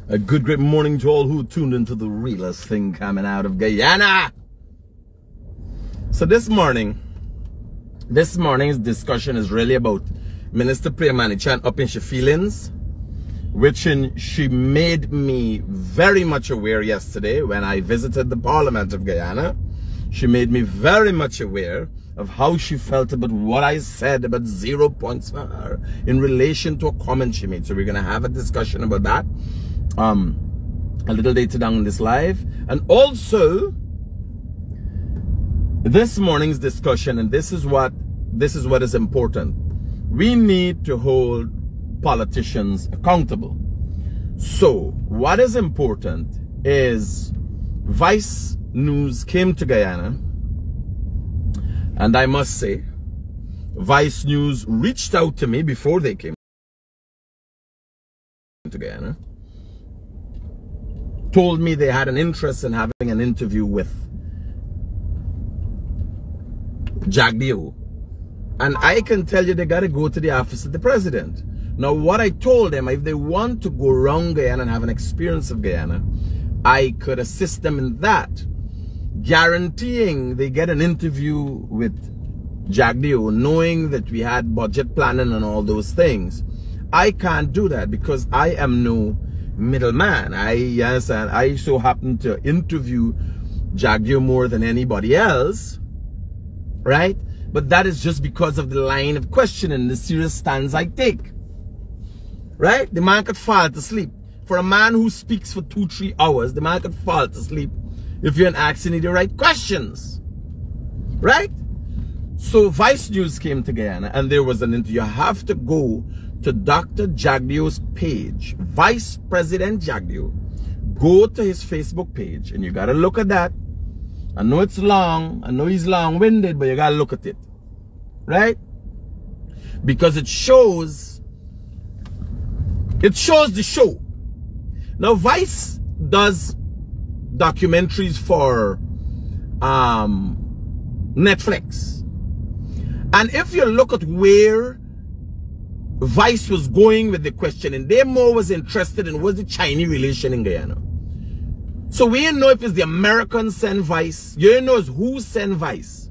A good great morning to all who tuned into the realest thing coming out of Guyana. So this morning's discussion is really about Minister PRIYA up in she feelings, which she made me very much aware yesterday when I visited the Parliament of Guyana. She made me very much aware of how she felt about what I said about 0 points for her in relation to a comment she made. So we're going to have a discussion about that a little later down in this live. And also this morning's discussion, and this is what is important. We need to hold politicians accountable. So what is important is Vice News came to Guyana, and I must say Vice News reached out to me before they came to Guyana, told me they had an interest in having an interview with JAGDEO. And I can tell you they got to go to the office of the president. Now, what I told them, if they want to go around Guyana and have an experience of Guyana, I could assist them in that. Guaranteeing they get an interview with JAGDEO, knowing that we had budget planning and all those things. I can't do that because I am no middleman. I so happen to interview JAGDEO more than anybody else, right? But that is just because of the line of questioning, the serious stance I take, right? The man could fall to sleep. For a man who speaks for 2-3 hours, the man could fall to sleep if you're asking the right questions, right? So Vice News came to Guyana and there was an interview. You have to go to Dr. JAGDEO's page, Vice President JAGDEO. Go to his Facebook page and you got to look at that. I know it's long, I know he's long-winded, but you got to look at it, right? Because it shows the show. Now Vice does documentaries for Netflix. And if you look at where Vice was going with the question, and they more was interested in was the Chinese relation in Guyana. So we don't know if it's the Americans send Vice. You don't know who send Vice.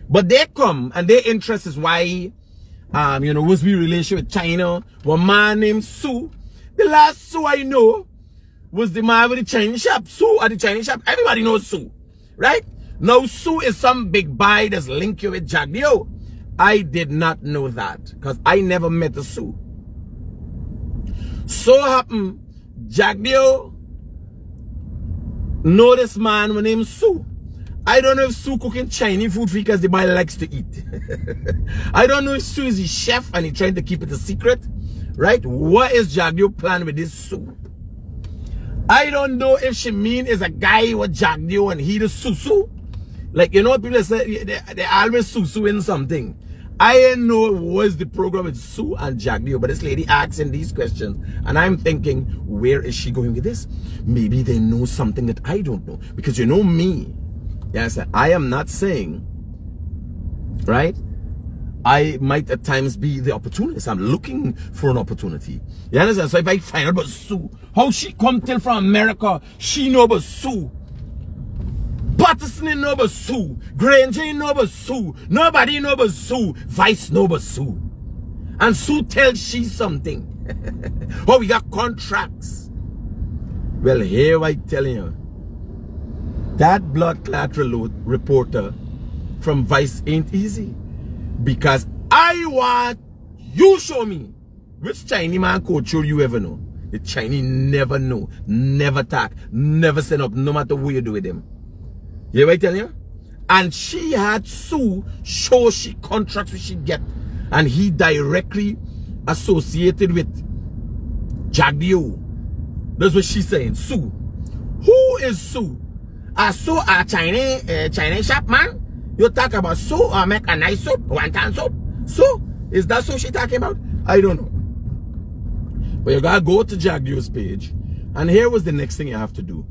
But they come and their interest is why, was we relation with China. One man named Sue. The last Sue I know was the man with the Chinese shop. Sue at the Chinese shop. Everybody knows Sue, right? Now Sue is some big buy that's linked you with JAGDEO. I did not know that because I never met a Sue. So happened, JAGDEO know this man named Sue. I don't know if Sue cooking Chinese food because the boy likes to eat. I don't know if Sue is the chef and he trying to keep it a secret, right? What is JAGDEO plan with this Sue? I don't know if she mean is a guy with JAGDEO and he the Sue. Like, you know what people say, they always Sue in something. I didn't know it was the program with Sue and JAGDEO, but this lady asking these questions, and I'm thinking, where is she going with this? Maybe they know something that I don't know. Because you know me, yes, I am not saying, right? I might at times be the opportunist. I'm looking for an opportunity. You understand? So if I find out about Sue, how she come till from America, she know about Sue. Patterson know about Sue. Granger know about Sue. Nobody know about Sue. Vice know about Sue. And Sue tells she something. Oh, we got contracts. Well, here I tell you, that blood clot reporter from Vice ain't easy. Because I want you show me which Chinese man culture you ever know. The Chinese never know, never talk, never send up, no matter what you do with them. You know what I tell you? And she had Sue show she contracts which she get. And he directly associated with JAGDEO. That's what she's saying. Sue. Who is Sue? Sue a Chinese shop man? You talk about Sue or make a nice soap, wonton soap? Sue? Is that Sue she talking about? I don't know. But you gotta go to JAGDEO's page. And here was the next thing you have to do.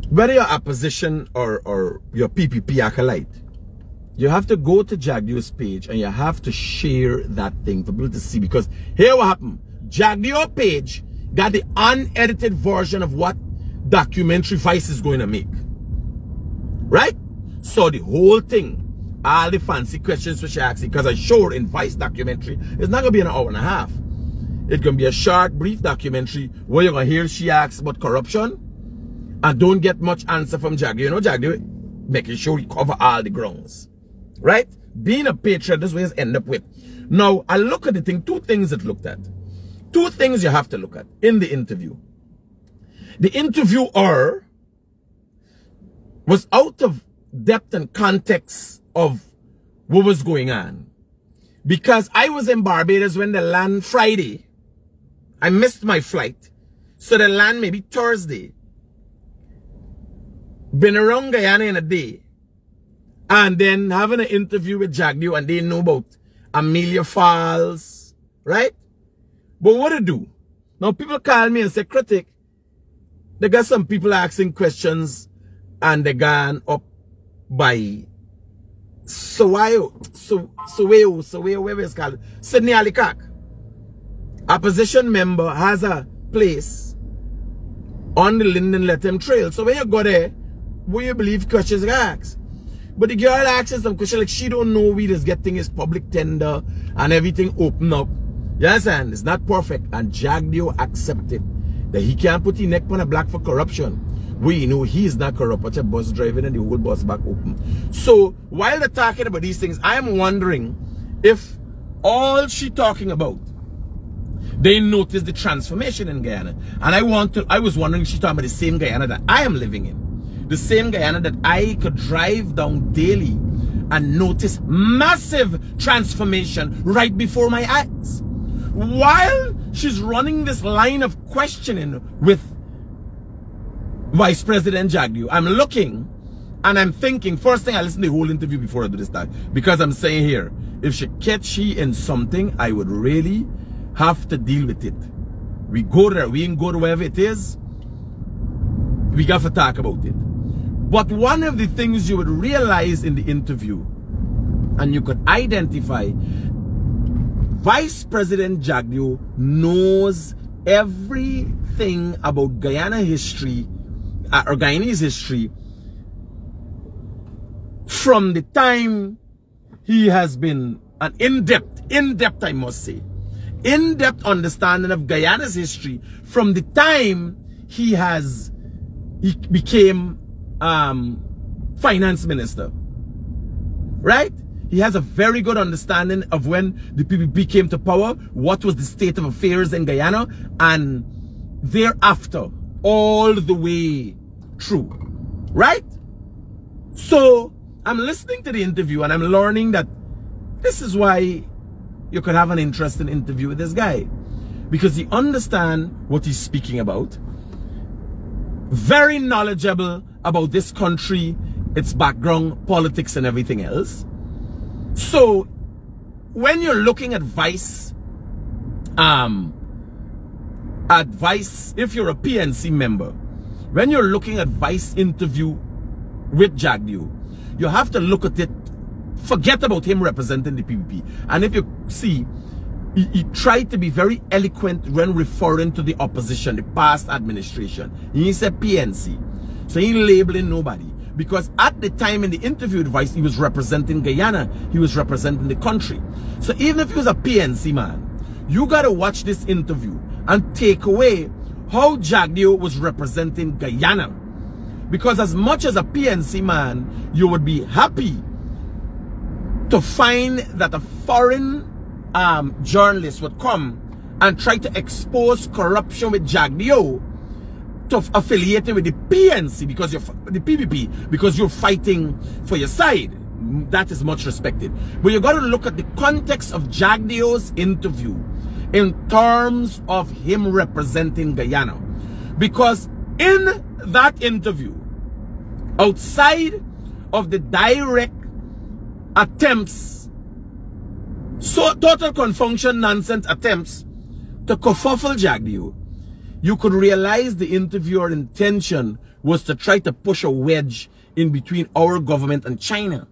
Whether you're opposition or your PPP acolyte, you have to go to JAGDEO's page and you have to share that thing for people to see. Because here what happened. JAGDEO page got the unedited version of what documentary Vice is going to make. Right? So the whole thing, all the fancy questions which I asked, because I showed in Vice documentary, it's not going to be an hour and a half. It's going to be a short, brief documentary where you're going to hear she asks about corruption and don't get much answer from JAGDEO. You know, JAGDEO making sure we cover all the grounds. Right? Being a patriot, this way is end up with. Now, I look at the thing, two things it looked at. Two things you have to look at in the interview. The interviewer was out of depth and context of what was going on. Because I was in Barbados when they land Friday. I missed my flight. So they land maybe Thursday. Been around Guyana in a day. And then having an interview with JAGDEO, and they know about Amelia Falls. Right? But what to do? Now people call me and say, Critic, they got some people asking questions and they gone up by Sydney Alicak. Opposition member has a place on the Linden Lethem Trail. So when you go there, what you believe questions are asked. But the girl asks some questions like she don't know we just getting his public tender and everything open up. You understand? It's not perfect. And JAGDEO accepted that he can't put his neck on a block for corruption. We know he is not corrupt, but a bus driving and the whole bus back open. So while they're talking about these things, I'm wondering if all she talking about, they notice the transformation in Guyana. And I was wondering if she's talking about the same Guyana that I am living in. The same Guyana that I could drive down daily and notice massive transformation right before my eyes. While she's running this line of questioning with Vice President JAGDEO, I'm looking and I'm thinking, first thing I listen to the whole interview before I do this talk, because I'm saying here, if she catch she in something, I would really have to deal with it. We go there, we ain't go to wherever it is, we got to talk about it. But one of the things you would realize in the interview, and you could identify, Vice President JAGDEO knows everything about Guyana history, or Guyanese history, from the time he has been an in-depth, I must say, in-depth understanding of Guyana's history from the time he became finance minister. Right? He has a very good understanding of when the PPP came to power, what was the state of affairs in Guyana, and thereafter, all the way through. Right? So, I'm listening to the interview and I'm learning that this is why you could have an interesting interview with this guy. Because he understands what he's speaking about. Very knowledgeable about this country, its background, politics, and everything else. So, when you're looking at Vice, if you're a PNC member, when you're looking at Vice interview with JAGDEO, you have to look at it, forget about him representing the PPP. And if you see, he tried to be very eloquent when referring to the opposition, the past administration. He said PNC. So he ain't labeling nobody. Because at the time in the interview with Vice, he was representing Guyana. He was representing the country. So even if he was a PNC man, you got to watch this interview and take away how JAGDEO was representing Guyana. Because as much as a PNC man, you would be happy to find that a foreign journalist would come and try to expose corruption with JAGDEO to affiliate with the PNC, because you're the PPP, because you're fighting for your side. That is much respected. But you got to look at the context of JAGDEO's interview in terms of him representing Guyana. Because in that interview, outside of the direct attempts, so total confunction nonsense attempts to kerfuffle JAGDEO, you could realize the interviewer intention was to try to push a wedge in between our government and China.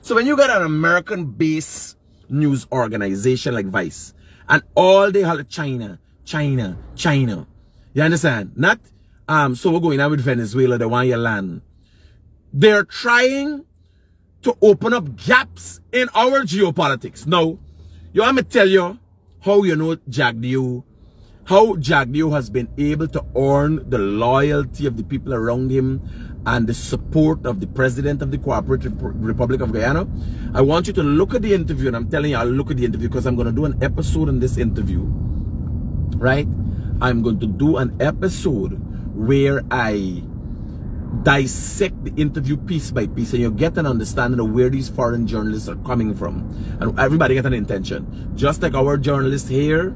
So when you got an American-based news organization like Vice, and all they have China, China, China, You understand? Not, so we're going on with Venezuela, they want your land. They're trying to open up gaps in our geopolitics. Now, you want me to tell you how you know JAGDEO, how JAGDEO has been able to earn the loyalty of the people around him and the support of the president of the Cooperative Republic of Guyana. I want you to look at the interview, and I'm telling you, I'll look at the interview because I'm going to do an episode in this interview, right? I'm going to do an episode where I dissect the interview piece by piece, and you get an understanding of where these foreign journalists are coming from, and everybody get an intention. Just like our journalists here,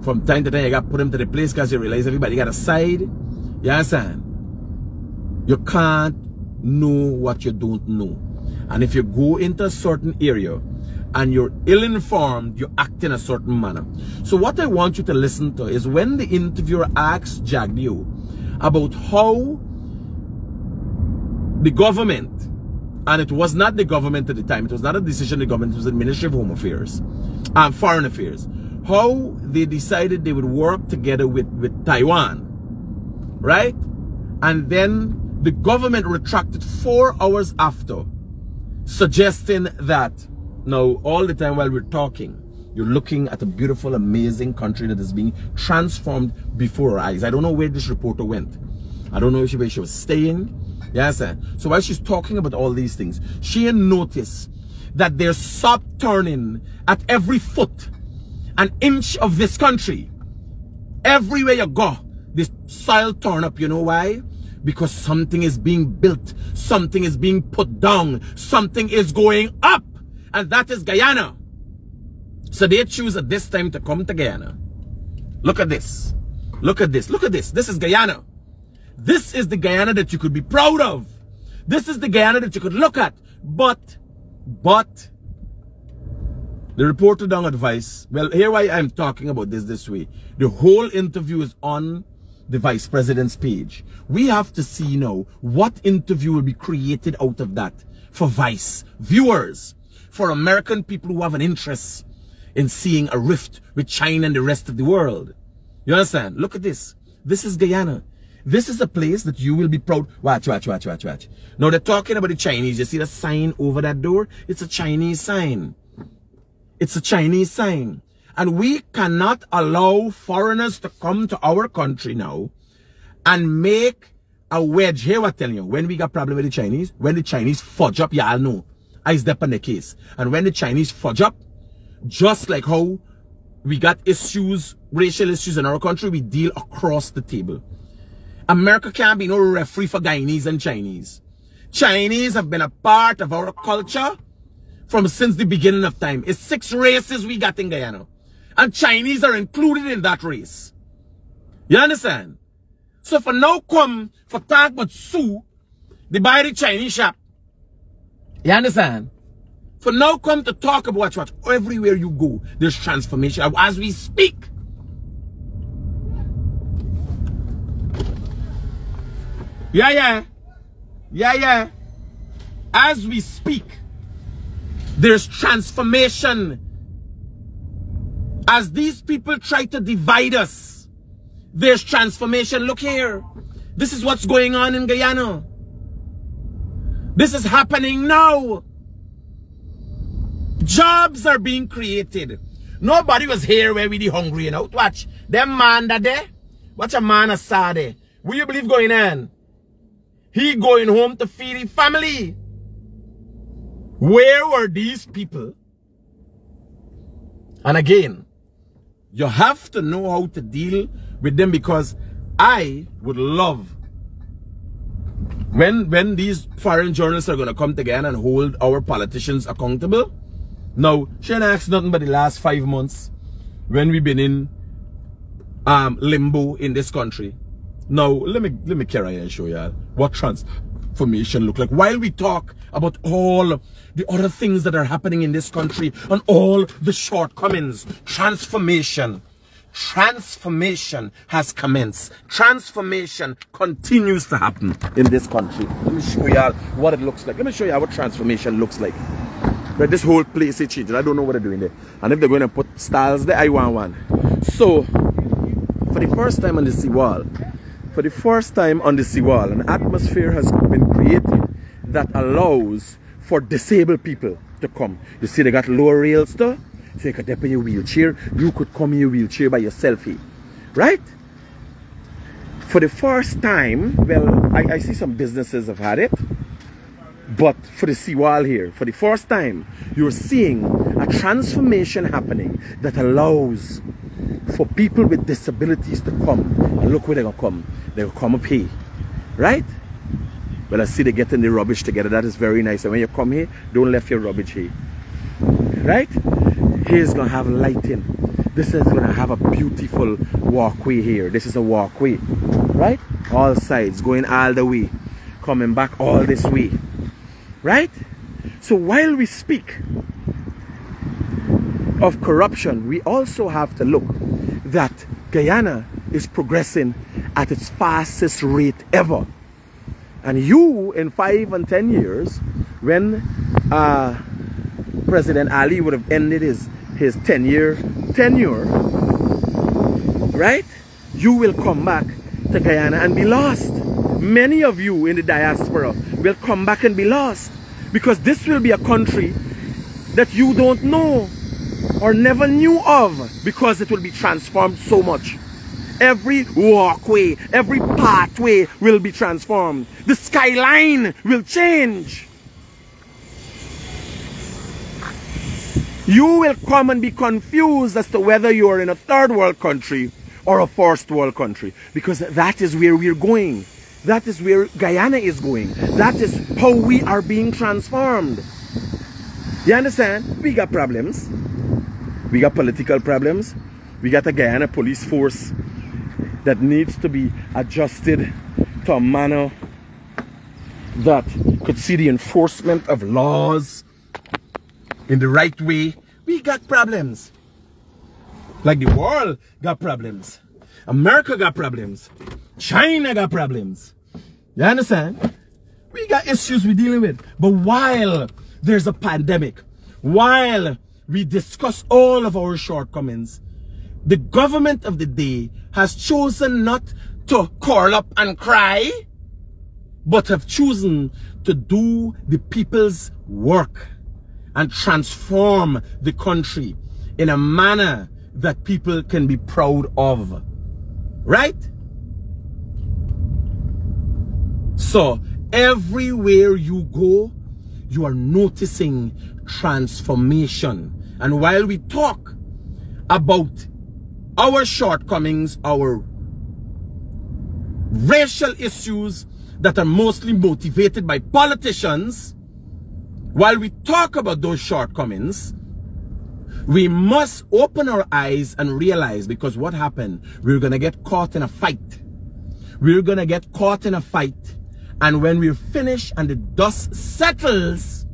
from time to time you got to put them to the place because you realize everybody got a side. You understand? You can't know what you don't know, and if you go into a certain area and you're ill-informed, you act in a certain manner. So what I want you to listen to is when the interviewer asks JAGDEO about how the government, and it was not the government at the time, it was not a decision of the government, it was the Ministry of Home Affairs and Foreign Affairs, how they decided they would work together with Taiwan, right? And then the government retracted 4 hours after, suggesting that, now all the time while we're talking, you're looking at a beautiful, amazing country that is being transformed before our eyes. I don't know where this reporter went. I don't know where she was staying. Yes, sir. So while she's talking about all these things, she noticed that there's sub turning at every foot, an inch of this country. Everywhere you go, this soil turn up. You know why? Because something is being built, something is being put down, something is going up, and that is Guyana. So they choose at this time to come to Guyana. Look at this. Look at this. Look at this. This is Guyana. This is the Guyana that you could be proud of. This is the Guyana that you could look at. But, the reporter don't advise. Well, here why I'm talking about this way. The whole interview is on the vice president's page. We have to see now what interview will be created out of that for vice viewers, for American people who have an interest in seeing a rift with China and the rest of the world. You understand? Look at this. This is Guyana. This is a place that you will be proud. Watch. Now they're talking about the Chinese. You see the sign over that door? It's a Chinese sign. It's a Chinese sign. And we cannot allow foreigners to come to our country now and make a wedge. Here what I'm telling you, when we got problem with the Chinese, when the Chinese fudge up, y'all know, I step on the case. And when the Chinese fudge up, just like how we got issues, racial issues in our country, we deal across the table. America can't be no referee for Guyanese and Chinese. Chinese have been a part of our culture from since the beginning of time. It's 6 races we got in Guyana. And Chinese are included in that race. You understand? So for now come, for talk about Sue, they buy the Chinese shop. You understand? For now come to talk about watch. Everywhere you go, there's transformation. As we speak. Yeah. As we speak, there's transformation. As these people try to divide us, there's transformation. Look here. This is what's going on in Guyana. This is happening now. Jobs are being created. Nobody was here where we the hungry, you know. Watch. Them man that there. Watch a man a saw there. Will you believe going on? He going home to feed his family. Where were these people? And again, you have to know how to deal with them, because I would love when these foreign journalists are going to come together and hold our politicians accountable. Now, she ain't asked nothing but the last 5 months when we've been in limbo in this country. Now, let me carry and show y'all what transformation look like. While we talk about all the other things that are happening in this country and all the shortcomings, transformation has commenced. Transformation continues to happen in this country. Let me show y'all what it looks like. Let me show y'all what transformation looks like. But this whole place is changing. I don't know what they're doing there. And if they're going to put styles there, I want one. So, for the first time on the seawall, an atmosphere has been created that allows for disabled people to come. You see, they got lower rails there, so you could dip in your wheelchair. You could come in your wheelchair by yourself here, right? For the first time, well, I see some businesses have had it, but for the seawall here, for the first time, you're seeing a transformation happening that allows for people with disabilities to come. And look where they're going to come. They'll come up here, right? Well, I see they're getting the rubbish together. That is very nice. And when you come here, don't leave your rubbish here, right? Here's going to have lighting. This is going to have a beautiful walkway here. This is a walkway, right? All sides, going all the way, coming back all this way, right? So while we speak of corruption, we also have to look that Guyana is progressing at its fastest rate ever. And you, in 5 and 10 years, when President Ali would have ended his 10-year tenure, right? You will come back to Guyana and be lost. Many of you in the diaspora will come back and be lost, because this will be a country that you don't know or never knew of, because it will be transformed so much. Every walkway, every pathway will be transformed. The skyline will change. You will come and be confused as to whether you are in a third world country or a first world country, because that is where we're going. That is where Guyana is going. That is how we are being transformed. You understand? We got problems. We got political problems. We got a Guyana police force that needs to be adjusted to a manner that could see the enforcement of laws in the right way. We got problems. Like the world got problems. America got problems. China got problems. You understand? We got issues we're dealing with. But while there's a pandemic, while we discuss all of our shortcomings, the government of the day has chosen not to curl up and cry, but have chosen to do the people's work and transform the country in a manner that people can be proud of. Right? So, everywhere you go, you are noticing transformation. And while we talk about our shortcomings, our racial issues that are mostly motivated by politicians, while we talk about those shortcomings, we must open our eyes and realize, because what happened, we're going to get caught in a fight. We're going to get caught in a fight. And when we're finished and the dust settles,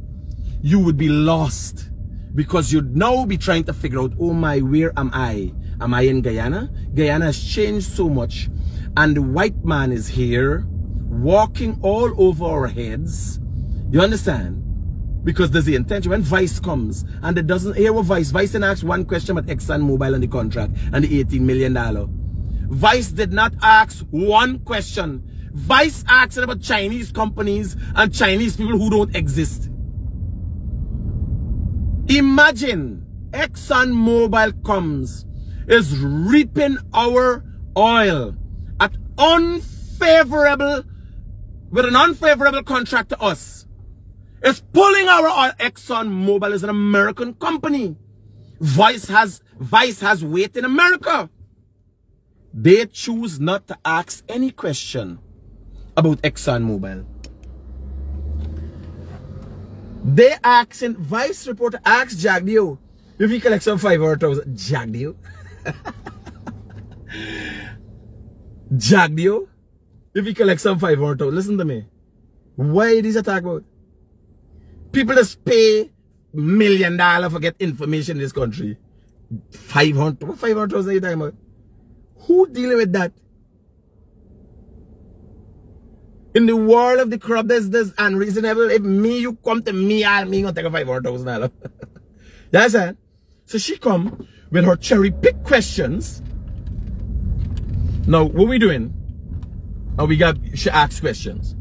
you would be lost. Because you'd now be trying to figure out, oh my, where am I? Am I in Guyana? Guyana has changed so much. And the white man is here, walking all over our heads. You understand? Because there's the intention. When Vice comes and it doesn't hear what Vice didn't ask one question about ExxonMobil and the contract and the $18 million. Vice did not ask one question. Vice asked about Chinese companies and Chinese people who don't exist. Imagine ExxonMobil comes, is reaping our oil at with an unfavorable contract to us. It's pulling our oil. ExxonMobil is an American company. Vice has weight in America. They choose not to ask any question about ExxonMobil. They asking, Vice reporter asked JAGDEO if he collects some 500,000. JAGDEO? JAGDEO? If he collects some 500,000. Listen to me. Why did you talk about? People just pay $1 million for get information in this country. 500,000? What 500,000 are you talking about? Who dealing with that? In the world of the corrupt, there's unreasonable. If you come to me, I'm gonna take a $500,000. That's it. So she come with her cherry pick questions Now, what we doing? She asks questions.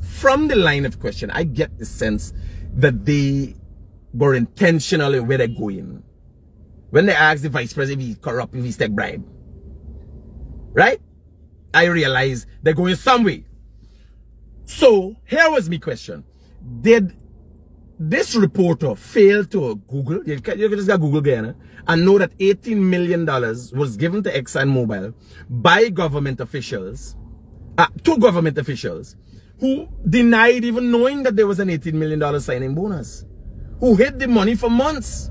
From the line of question, I get the sense that they were intentional in where they're going. When they ask the vice president if he's corrupt, if he's take bribe. Right? I realize they're going some way. So, here was my question. Did this reporter fail to Google? You can just go Google Guyana and know that $18 million was given to ExxonMobil by government officials, to government officials, who denied even knowing that there was an $18 million signing bonus, who hid the money for months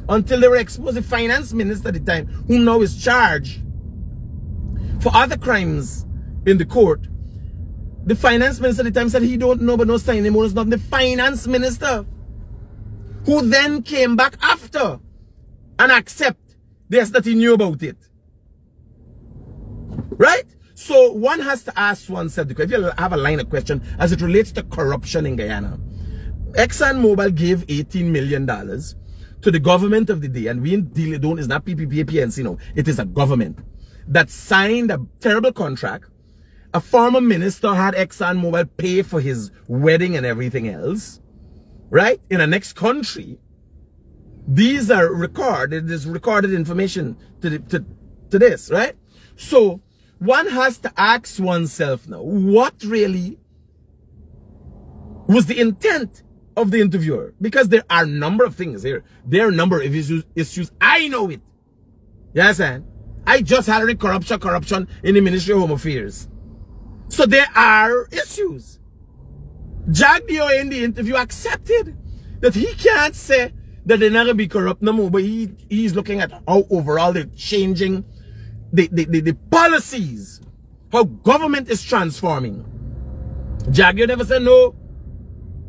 until they were exposed. The finance minister at the time, who now is charged for other crimes in the court, the finance minister at the time said he don't know but no signing bonus, not the finance minister, who then came back after and accept this, that he knew about it. Right? So one has to ask oneself, if you have a line of question as it relates to corruption in Guyana, ExxonMobil gave $18 million to the government of the day, and we don't, it's not PPP, PNC, no, it is a government that signed a terrible contract. A former minister had ExxonMobil pay for his wedding and everything else, right? In the next country. These are recorded, there's recorded information to this, right? So one has to ask oneself now, what really was the intent of the interviewer? Because there are a number of things here. There are a number of issues. I know it. Yes, and I just had corruption in the Ministry of Home Affairs. So there are issues. JAGDEO in the interview accepted that he can't say that they're not going to be corrupt no more, but he's looking at how overall they're changing the policies, how government is transforming. JAGDEO never said no,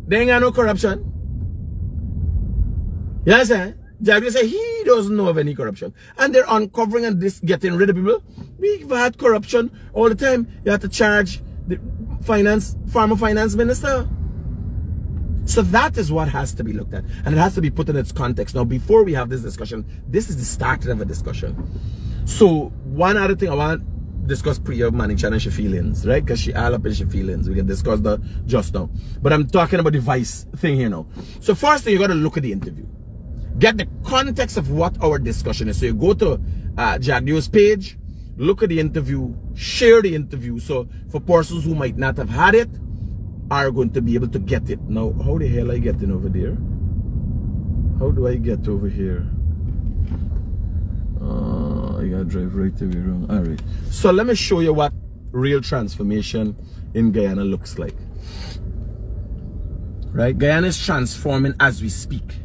there ain't got no corruption. Yes, eh? JAGDEO said he doesn't know of any corruption. And they're uncovering and getting rid of people. We've had corruption all the time. You have to charge the former finance minister. So that is what has to be looked at. And it has to be put in its context. Now, before we have this discussion, this is the start of a discussion. So, one other thing I want to discuss PRIYA Manichan and she feelings, right? Because she all up in she feelings. We can discuss that just now. But I'm talking about the vice thing here now. So, first thing, you got to look at the interview. Get the context of what our discussion is. So, you go to JAGDEO's page, look at the interview, share the interview. So, for persons who might not have had it, are going to be able to get it. Now, how the hell I get in over there? How do I get over here? I gotta drive right the way around. Alright. So let me show you what real transformation in Guyana looks like. Right? Guyana is transforming as we speak.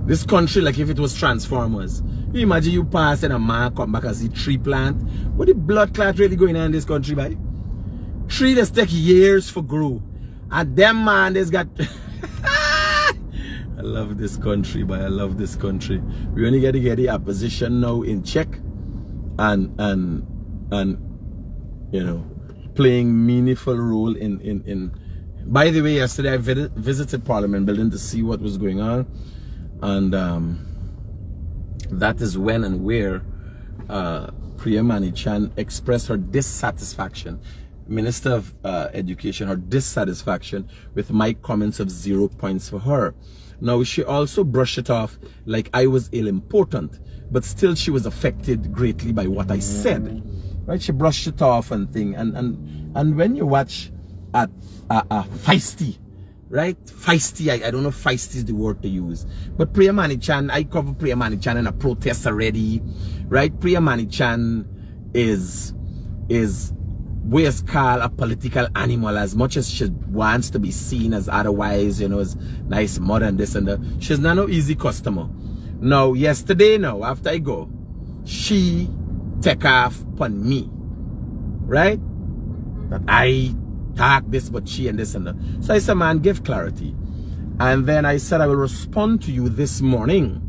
This country, like if it was Transformers. You imagine you pass and a man come back as the tree plant. What the blood clot really going on in this country, by? Tree that take years for grow. And them man there's got I love this country, but I love this country. We only get to get the opposition now in check and you know, playing meaningful role in by the way, yesterday I visited Parliament building to see what was going on, and that is when and where PRIYA Manichan expressed her dissatisfaction, Minister of Education, her dissatisfaction with my comments of 0 points for her. Now, she also brushed it off like I was ill-important, but still she was affected greatly by what I said. Right? She brushed it off and thing. And when you watch a feisty, right? Feisty, I don't know if feisty is the word to use. But PRIYA Manichan, I cover PRIYA Manichan in a protest already. Right? PRIYA Manichan is what is called a political animal, as much as she wants to be seen as otherwise, you know, as nice mother and this and that. She's not no easy customer. Now, yesterday now, after I go, she take off upon me, right? That I talk this, but she and this and that. So I said, man, give clarity. And then I said, I will respond to you this morning.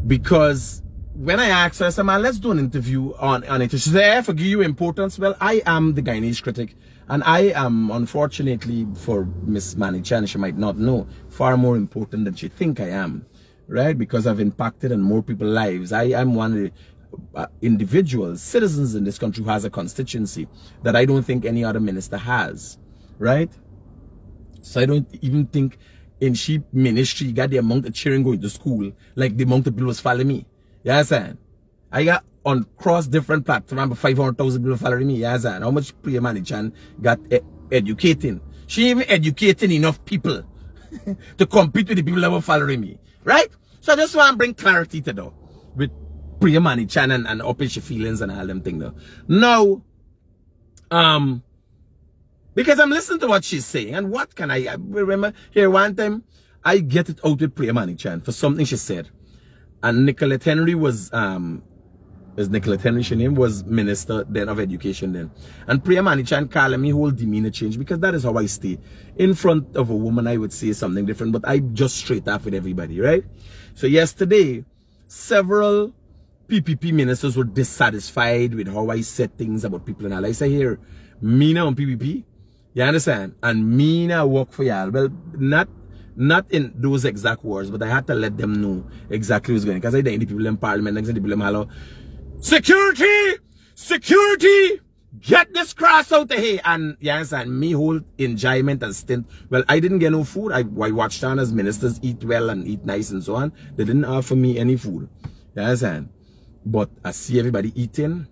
Because when I asked her, I said, man, let's do an interview on it. She said, forgive you importance. Well, I am the Guyanese Critic. And I am, unfortunately, for Miss Manichan, she might not know, far more important than she think I am. right? Because I've impacted on more people's lives. I am one of the individuals, citizens in this country who has a constituency that I don't think any other minister has, right? So I don't even think in sheep ministry got the amount of children going to school like the amount of people was following me. You understand? I got on cross different platforms, but 500,000 people following me. You understand? How much Priya Manichan got educating? She even educating enough people to compete with the people that were following me, right? So I just want to bring clarity to that with Priya Manichan and open your feelings and all them things though. Now, because I'm listening to what she's saying, and what can I remember here one time I get it out with Priya Manichan for something she said, and Nicolette Henry was Nicolette Henry, her name was Minister then of Education then, and Priya Manichan calling me whole demeanor change, because that is how I stay in front of a woman. I would say something different, but I just straight up with everybody, right? So yesterday, several PPP ministers were dissatisfied with how I said things about people and all. I say here, me now on PPP, you understand? And me now work for y'all. Well, not in those exact words, but I had to let them know exactly what's going on. Because I think the people in Parliament, the people in Hello, security, security, get this cross out of here. And you understand, me whole enjoyment and stint. Well, I didn't get no food. I watched on as ministers eat well and eat nice and so on. They didn't offer me any food. You understand? But I see everybody eating,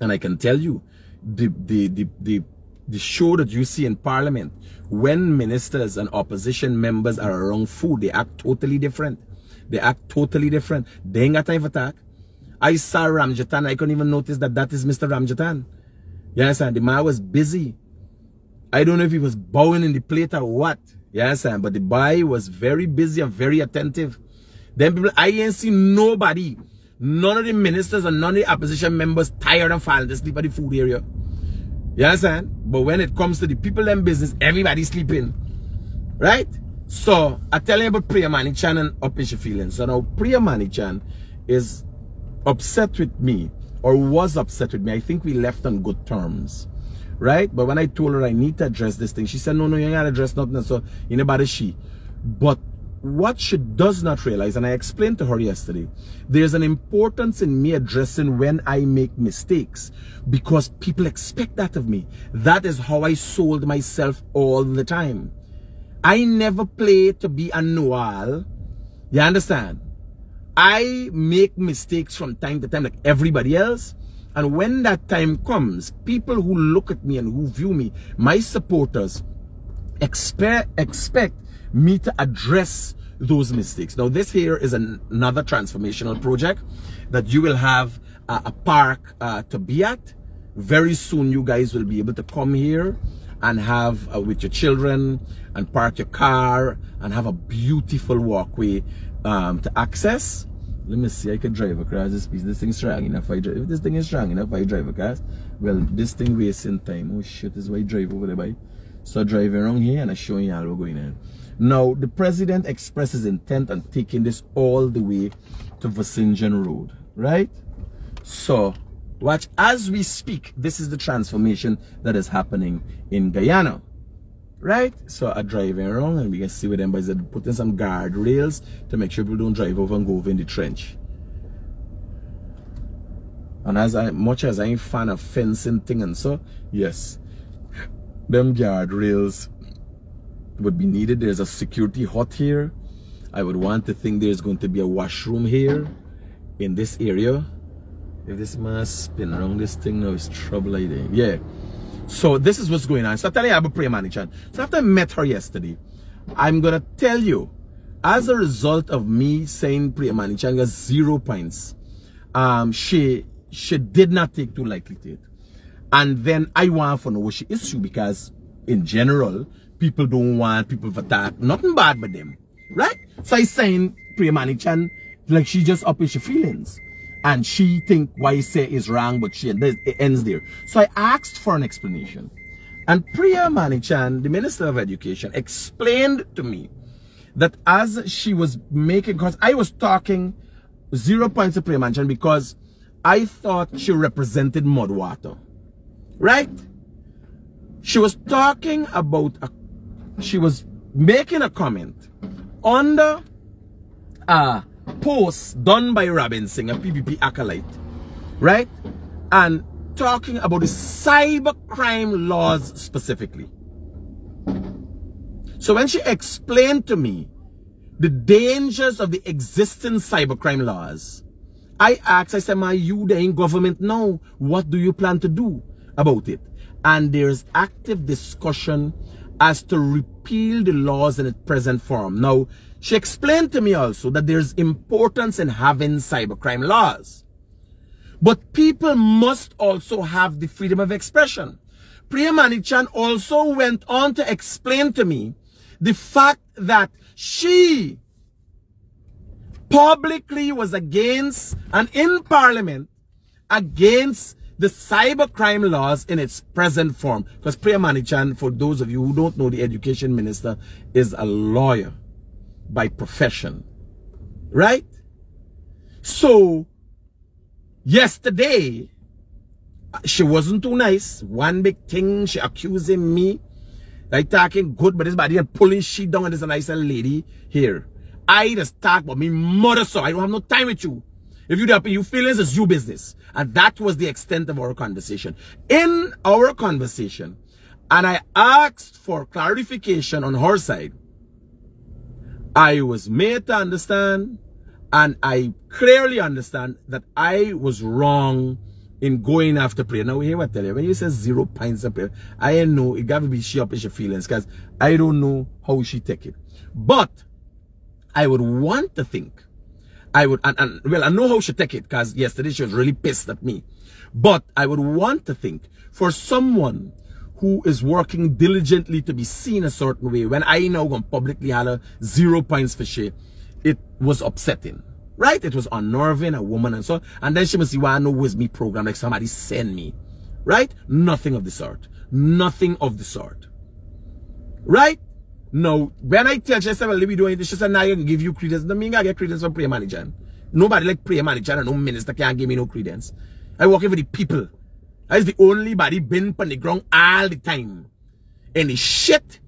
and I can tell you, the show that you see in Parliament, when ministers and opposition members are around food, they act totally different. They act totally different. They ain't got time for talk. I saw Ramjatan. I couldn't even notice that that is Mr. Ramjatan. You understand? The man was busy. I don't know if he was bowing in the plate or what. You understand? But the boy was very busy and very attentive. Then people, I ain't seen nobody, none of the ministers and none of the opposition members tired and falling to sleep at the food area. You understand? But when it comes to the people and business, everybody's sleeping. Right? So, I tell you about Priya Manichan and up in your feelings. So now, Priya Manichan is upset with me, or was upset with me. I think we left on good terms. Right? But when I told her I need to address this thing, she said, no, you ain't gotta address nothing. So, you know about she. But what she does not realize, and I explained to her yesterday, there's an importance in me addressing when I make mistakes, because people expect that of me. That is how I sold myself all the time. I never play to be a know-all. You understand? I make mistakes from time to time like everybody else. And when that time comes, people who look at me and who view me, my supporters, expect me to address those mistakes. Now, this here is another transformational project that you will have a park to be at. Very soon, you guys will be able to come here and have with your children and park your car and have a beautiful walkway to access. Let me see, I can drive across this piece. This thing's strong enough. If this thing is strong enough, I drive across. Well, this thing wasting time. Oh shit, this is why I drive over there, boy. So driving around here and I'm showing you all what's going on. Now, the president expresses intent on taking this all the way to Vasinjan Road, right? So, watch as we speak. This is the transformation that is happening in Guyana, right? So, I'm driving around and we can see where them boys are putting some guardrails to make sure people don't drive over and go over in the trench. And as much as I'm a fan of fencing thing and so, yes, them guardrails would be needed. There's a security hut here. I would want to think there's going to be a washroom here in this area. If this man spin around this thing now, it's trouble idea. Yeah. So this is what's going on. So I'm telling you about Priya Manichan. So after I met her yesterday, I'm gonna tell you, as a result of me saying Priya Manichan got 0 points, she did not take too lightly to it. And then I want to know what she issue, because in general, people don't want people to attack. Nothing bad with them. Right? So I saying Priya Manichan like she just up with her feelings. And she think what I say is wrong, but it ends there. So I asked for an explanation. And Priya Manichan, the Minister of Education, explained to me that as she was making, because I was talking 0 points to Priya Manichan because I thought she represented Mudwater. Right? She was talking about, she was making a comment under post done by Robinson, a PPP acolyte, right? And talking about the cybercrime laws specifically. So when she explained to me the dangers of the existing cybercrime laws, I asked, I said, "Ma, you there in government now, what do you plan to do about it?" And there's active discussion as to repeal the laws in its present form. Now, she explained to me also that there's importance in having cybercrime laws. But people must also have the freedom of expression. PRIYA Manichan also went on to explain to me the fact that she publicly was against and in parliament against the cybercrime laws in its present form. Because PRIYA Manichan, for those of you who don't know, the education minister is a lawyer by profession, right? So yesterday she wasn't too nice. One big thing, she accusing me like talking good, but this body and pulling shit down, and there's a nice lady here. I just talk about me mother, so I don't have no time with you. If you don't, you feelings, it's your business. And that was the extent of our conversation. In our conversation, and I asked for clarification on her side, I was made to understand, and I clearly understand that I was wrong in going after PRIYA. Now, hear what I tell you. When you say 0 points of PRIYA, I know it got to be she up in her feelings, because I don't know how she take it. But I would want to think, well, I know how she take it, because yesterday she was really pissed at me. But I would want to think, for someone who is working diligently to be seen a certain way, when I now go publicly holler 0 points for she, it was upsetting. Right? It was unnerving, a woman and so on. And then she must see why I know with me program, like somebody send me. Right? Nothing of the sort. Nothing of the sort. Right? No, when I tell she said, well, we doing this, she said, now I can give you credence. No, me I get credence from PRIYA Manichan. Nobody like PRIYA Manichan and no minister can't give me no credence. I working for the people. I is the only body been on the ground all the time. And the shit,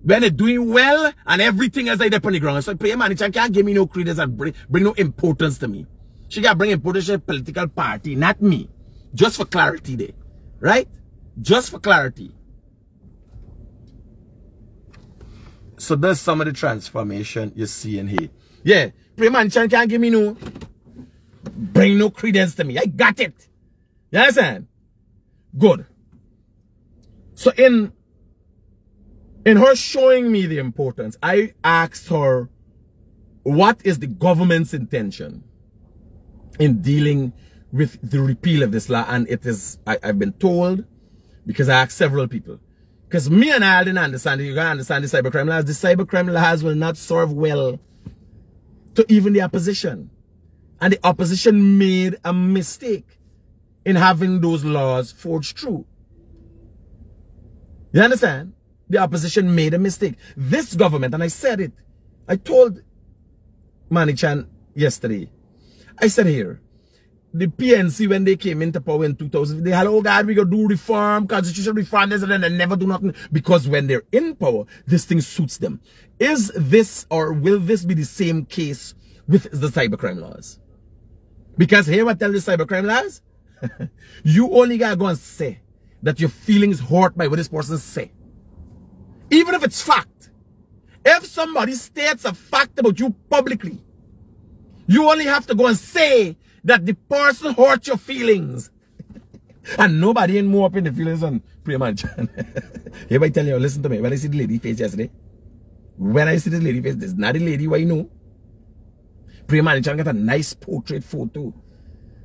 when they're doing well and everything else like that on the ground. So PRIYA Manichan can't give me no credence and bring no importance to me. She got to bring importance to a political party, not me. Just for clarity there. Right? Just for clarity. So that's some of the transformation you see in here. Yeah, PRIYA Manichan can't give me no, bring no credence to me. I got it. You understand? Good. So in her showing me the importance, I asked her, what is the government's intention in dealing with the repeal of this law? And it is, I've been told, because I asked several people, because me and I didn't understand it. You gotta understand the cybercrime laws. The cybercrime laws will not serve well to even the opposition. And the opposition made a mistake in having those laws forged through. You understand? The opposition made a mistake. This government, and I said it, I told Manichan yesterday, I said here, the PNC, when they came into power in 2000, they had, oh God, we gotta do reform, constitutional reform, this and then they never do nothing. Because when they're in power, this thing suits them. Is this, or will this be the same case with the cybercrime laws? Because here I tell the cybercrime laws, you only gotta go and say that your feelings hurt by what this person say. Even if it's fact. If somebody states a fact about you publicly, you only have to go and say that the person hurt your feelings. And nobody ain't more up in the feelings than PRIYA Manichan. If I tell you, listen to me, when I see the lady face yesterday, when I see this lady face, this is not the lady who I know. PRIYA Manichan got a nice portrait photo.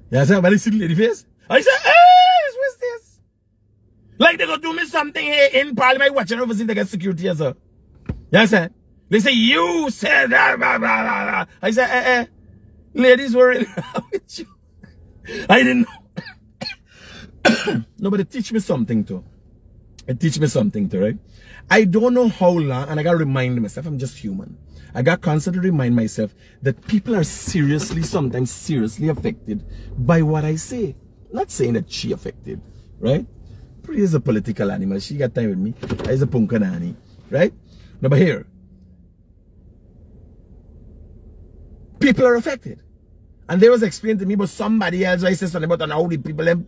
You understand? When I see the lady face, I say, hey, what's this? Like they gonna do me something here in Parliament, watching over see they get security as well. You understand? They say, you said blah, blah, blah, blah. I say, ladies were in with you. I didn't know. No, but it teach me something too. It teach me something too, right? I don't know how long, and I gotta remind myself, I'm just human. I gotta constantly remind myself that people are sometimes seriously affected by what I say. Not saying that she affected, right? PRIYA is a political animal. She got time with me. I is a punkanani, right? No, but here, people are affected. And they was explaining to me about somebody else. I said something about how the people have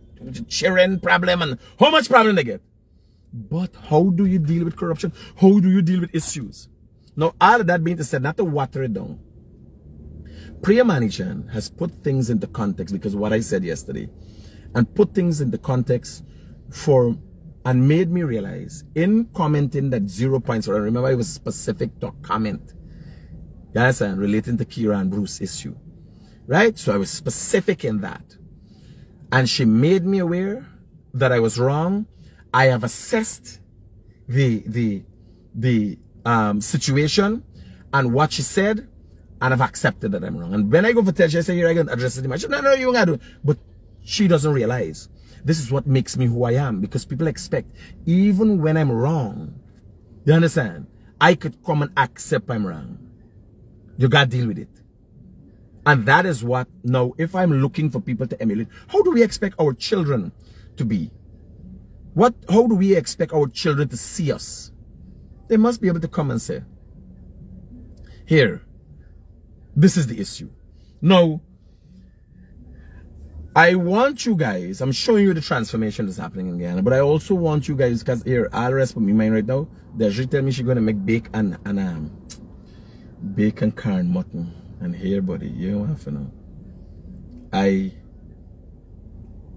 children problem and how much problem they get. But how do you deal with corruption? How do you deal with issues? Now, all of that being said, not to water it down, PRIYA Manichan has put things into context because of what I said yesterday, and put things into context and made me realize in commenting that 0 points, or I remember it was specific to comment, you understand, relating to Kira and Bruce issue, right? So I was specific in that, and she made me aware that I was wrong. I have assessed the situation and what she said, and I've accepted that I'm wrong. And when I go for tell, she say, here I can address it. She, no, you gotta do it. But she doesn't realize this is what makes me who I am, because people expect, even when I'm wrong, you understand, I could come and accept I'm wrong. You gotta deal with it. And that is what, now, if I'm looking for people to emulate, how do we expect our children to be? How do we expect our children to see us? They must be able to come and say, here, this is the issue. Now, I want you guys, I'm showing you the transformation that's happening in Guyana, but I also want you guys, because here, all the rest of me mind right now, she tell me she's going to make bacon corn mutton. And here, buddy, you don't have to know. I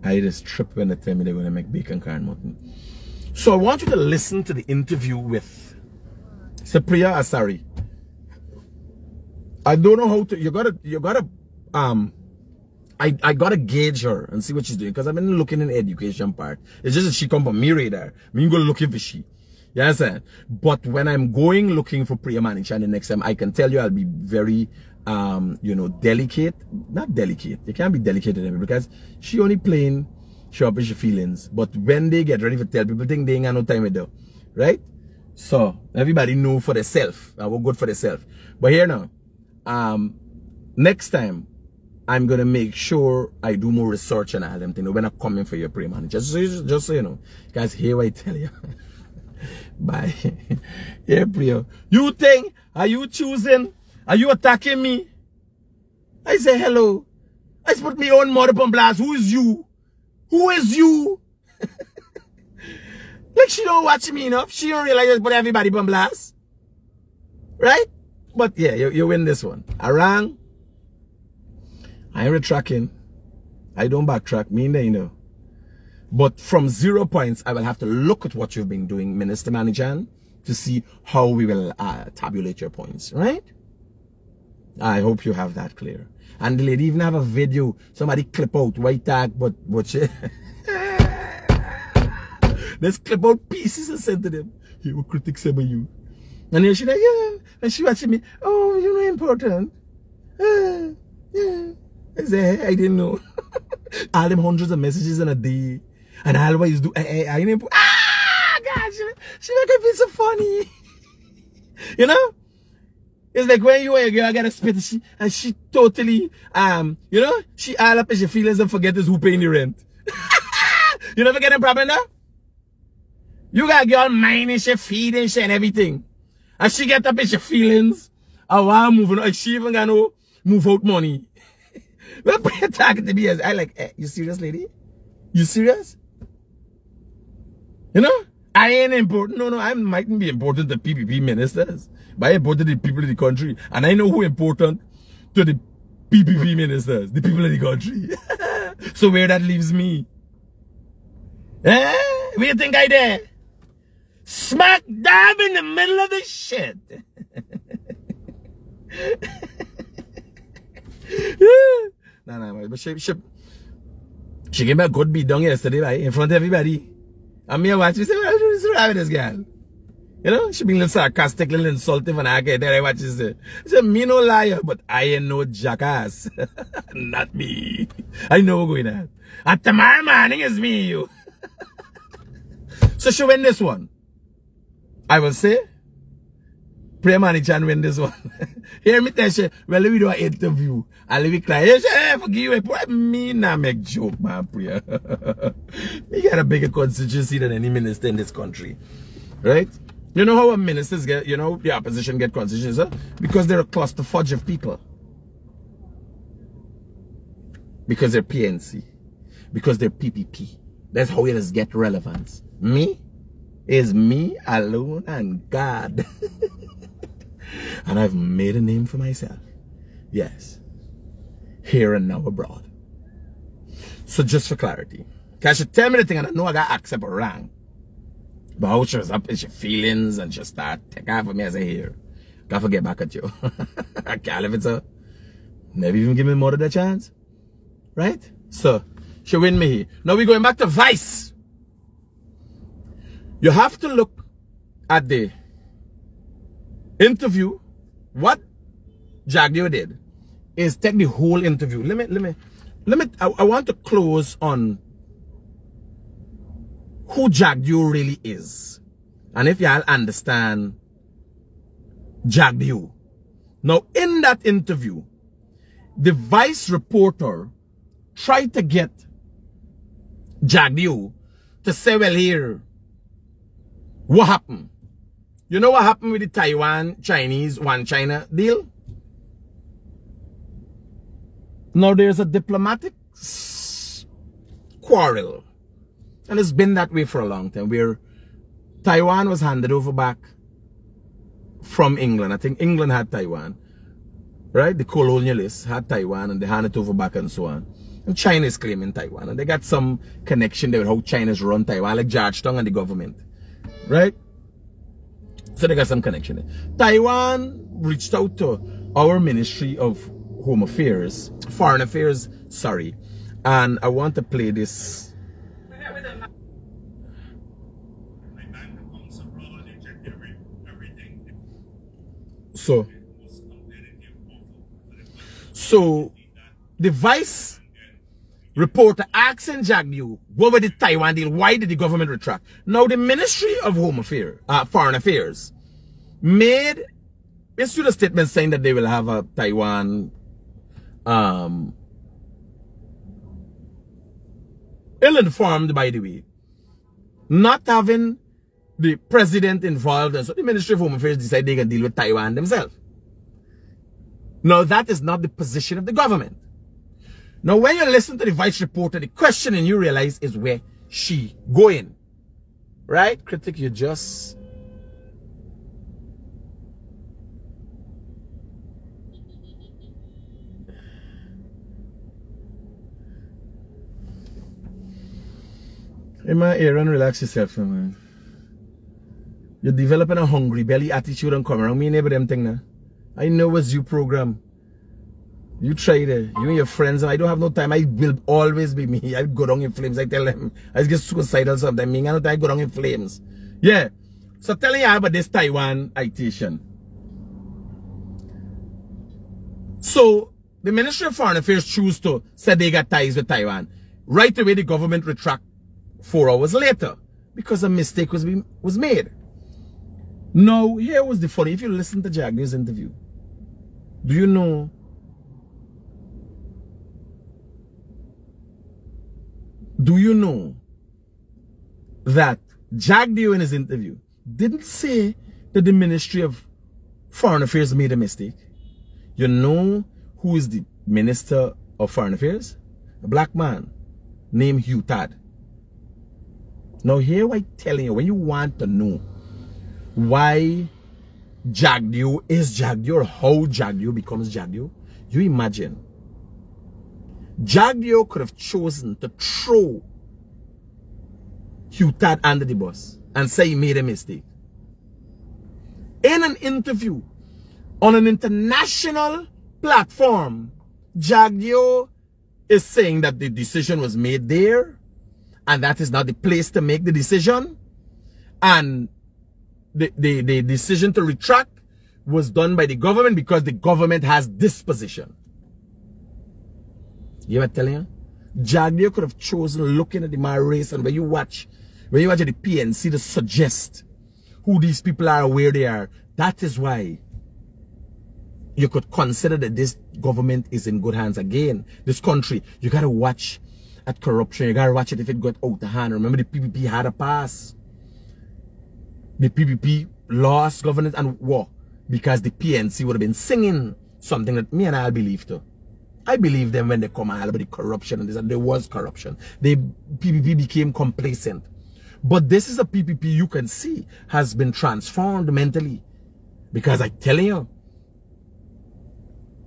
just trip when they tell me they're going to make bacon corn mutton. So I want you to listen to the interview with PRIYA. Sorry, I don't know how to. I gotta gauge her and see what she's doing, because I've been looking in the education part. It's just that she come from me radar. Me go looking for she. You understand? But when I'm going looking for PRIYA Manichan the next time, I can tell you I'll be very you know, delicate. Not delicate. You can't be delicate to them, because she only playing show up with your feelings. But when they get ready to tell people, think they ain't got no time with them. Right? So everybody know for themselves. I will good for themselves. But here now, next time I'm gonna make sure I do more research and all them things when I'm coming for your PRIYA Manichan. Just so you know. Guys, here I tell you. Bye. Here, PRIYA. You think, are you choosing? Are you attacking me? I say hello. I put me own mother on blast. Who is you? Who is you? Like she don't watch me enough. She don't realize put everybody on blast. Right? But yeah, you win this one. I rang. I ain't retracting. I don't backtrack. Me neither, you know. But from 0 points, I will have to look at what you've been doing, Minister Manichan, to see how we will tabulate your points, right? I hope you have that clear. And the lady even have a video, somebody clip out, white tag, but she... Let's clip out pieces and send to them. Here, what critics say about you? And then she like, yeah. And she watching me, oh, you're not important. Yeah. I say, hey, I didn't know. All them hundreds of messages in a day. And I always do, I ain't important. Ah, God, she make it feel so funny. You know? It's like when you are a girl, I gotta spit, and she totally, you know, she all up in your feelings and forget who paying the rent. You never get a problem now? You got a girl minding, she feeding, she and everything. And she get up in your feelings, and while moving, like she even got no move out money. Well, PRIYA talking to me as I like, hey, you serious, lady? You serious? You know? I ain't important. No, I mightn't be important to PPP ministers, but I'm important to the people of the country. And I know who important to the PPP ministers, the people of the country. So where that leaves me? Eh? Where you think I there? Smack dab in the middle of the shit. No, but she gave me a good beat down yesterday, right? In front of everybody. And me watch me say, what's wrong with this girl? You know, she being a little sarcastic, a little insulting, and I get there, I watch she say. I said, me no liar, but I ain't no jackass. Not me. I know what's going on. And tomorrow morning is me and you. So she win this one. I will say, PRIYA Manichan win this one. Hear me tell you, well, let me do an interview. And let me cry. Hey, forgive you. Me not make joke, man, PRIYA. Me got a bigger constituency than any minister in this country. Right? You know how a ministers get, you know, the opposition get constituencies, huh? Because they're a cluster fudge of people. Because they're PNC. Because they're PPP. That's how it does get relevance. Me is me alone and God. And I've made a name for myself. Yes. Here and now abroad. So just for clarity. Because she tell me the thing and I know I got accept or wrong. But how she was up in your feelings and she start take off of me as I hear. Gotta forget back at you. I can't leave it so. Maybe even give me more of the chance. Right? So, she win me here. Now we're going back to Vice. You have to look at the interview. What JAGDEO did is take the whole interview. I want to close on who JAGDEO really is. And if y'all understand JAGDEO. Now, in that interview, the Vice reporter tried to get JAGDEO to say, well, here, what happened? You know what happened with the Taiwan-Chinese One China deal? Now, there's a diplomatic quarrel. And it's been that way for a long time, where Taiwan was handed over back from England. I think England had Taiwan. Right? The colonialists had Taiwan and they handed it over back and so on. And China is claiming Taiwan. And they got some connection there with how China's run Taiwan, like Georgetown and the government. Right? So they got some connection there. Taiwan reached out to our Ministry of Home Affairs, Foreign Affairs, sorry. And I want to play this. So the Vice reporter asking JAGDEO, what was the Taiwan deal? Why did the government retract? Now the Ministry of Home Affairs, Foreign Affairs, issued a statement saying that they will have a Taiwan ill-informed, by the way, not having the president involved, and so the Ministry of Home Affairs decided they can deal with Taiwan themselves. Now, that is not the position of the government. Now, when you listen to the Vice reporter, the question and you realize is where she going. Right? Critic, you just... Hey man, Aaron, relax yourself, man. You're developing a hungry belly attitude and come around me neighbor them thing now. I know it's you program. You try it. You and your friends, and I don't have no time. I will always be me. I go down in flames. I tell them. I get suicidal sometimes. I don't I go down in flames. Yeah. So telling you about this Taiwan citation. So the Ministry of Foreign Affairs choose to say they got ties with Taiwan. Right away the government retract 4 hours later. Because a mistake was made. Now, here was the funny. If you listen to JAGDEO's interview, do you know that JAGDEO in his interview didn't say that the Ministry of Foreign Affairs made a mistake? You know who is the Minister of Foreign Affairs? A black man named Hugh Tad. Now here I'm telling you, when you want to know why JAGDEO is JAGDEO or how JAGDEO becomes JAGDEO, you imagine JAGDEO could have chosen to throw Hugh Tad under the bus and say he made a mistake. In an interview on an international platform, JAGDEO is saying that the decision was made there and that is not the place to make the decision, and the decision to retract was done by the government because the government has this position. You know what I'm telling you? JAGDEO could have chosen looking at the my race, and when you watch the PNC to suggest who these people are, where they are, that is why you could consider that this government is in good hands again. This country, you gotta watch at corruption. You gotta watch it if it got out of hand. Remember the PPP had a pass. The PPP lost governance and war because the PNC would have been singing something that me and I believe to. I believe them when they come and about the corruption and this, and there was corruption. The PPP became complacent. But this is a PPP you can see has been transformed mentally. Because I tell you,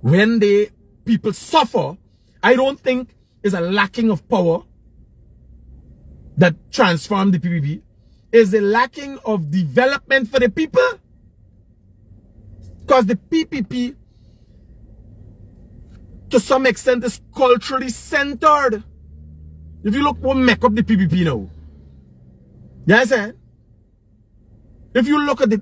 when the people suffer, I don't think it's a lacking of power that transformed the PPP. It's a lacking of development for the people. Because the PPP, to some extent, is culturally centered. If you look what make up the PPP now. You understand? If you look at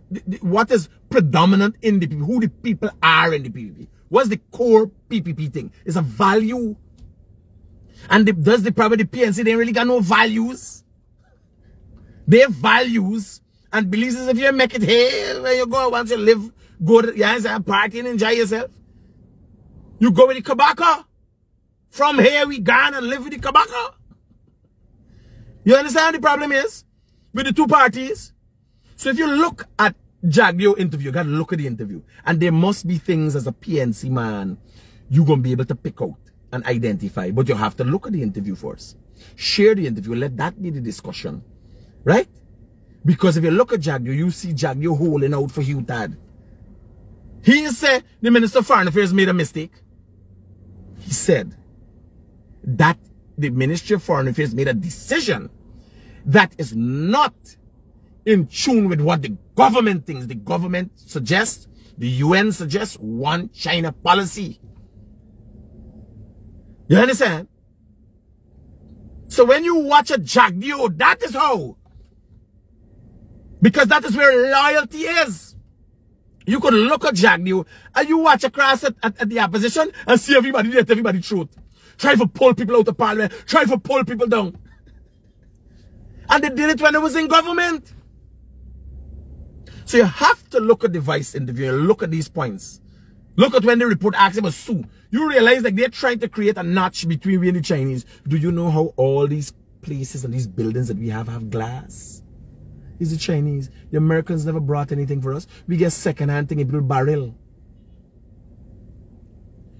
what is predominant in the PPP, who the people are in the PPP, what's the core PPP thing? It's a value. And does the private PNC, they really got no values. Their values and beliefs is if you make it here, where you go, once you live, go to, yeah, party and enjoy yourself. You go with the kabaka. From here we gone and live with the kabaka. You understand what the problem is? With the two parties. So if you look at JAGDEO interview, you gotta look at the interview. And there must be things as a PNC man you're gonna be able to pick out and identify. But you have to look at the interview first. Share the interview, let that be the discussion. Right? Because if you look at JAGDEO, you see JAGDEO holding out for Hugh Tad. He said the Minister of Foreign Affairs made a mistake. He said that the Ministry of Foreign Affairs made a decision that is not in tune with what the government thinks. The government suggests, the UN suggests one China policy. You understand? So when you watch a JAGDEO, that is how. Because that is where loyalty is. You could look at JAGDEO and you watch across at the opposition and see everybody let everybody truth. Try to pull people out of parliament. Try to pull people down. And they did it when it was in government. So you have to look at the Vice interview and look at these points. Look at when the report asks about Sue. You realize that they're trying to create a notch between we and the Chinese. Do you know how all these places and these buildings that we have glass? It's the Chinese. The Americans never brought anything for us. We get second-hand thing in people barrel.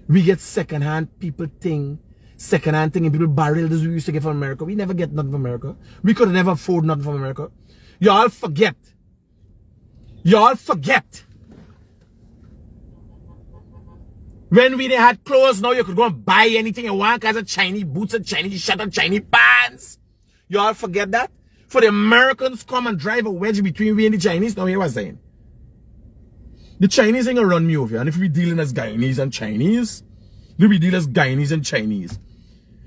We get second-hand people thing. Second-hand thing in people barrel. This we used to get from America. We never get nothing from America. We could never afford nothing from America. Y'all forget. Y'all forget. When we didn't have clothes, now you could go and buy anything you want because of Chinese boots and Chinese shirt and Chinese pants. Y'all forget that? For the Americans come and drive a wedge between we and the Chinese. Now hear what I'm saying. The Chinese ain't gonna run me over. And if we dealing as Guyanese and Chinese, we deal as Guyanese and Chinese.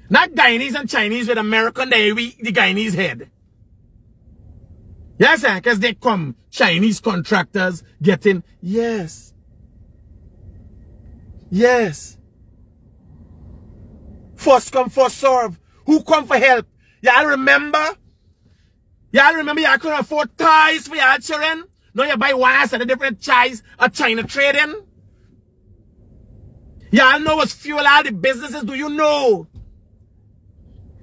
Not Guyanese and Chinese with American, the Guyanese head. Yes, sir, because they come, Chinese contractors getting, yes. Yes. First come, first serve. Who come for help? Y'all remember? Y'all remember y'all couldn't afford ties for y'all children? Now you buy one set of different ties at China trading? Y'all know what's fuel all the businesses, do you know?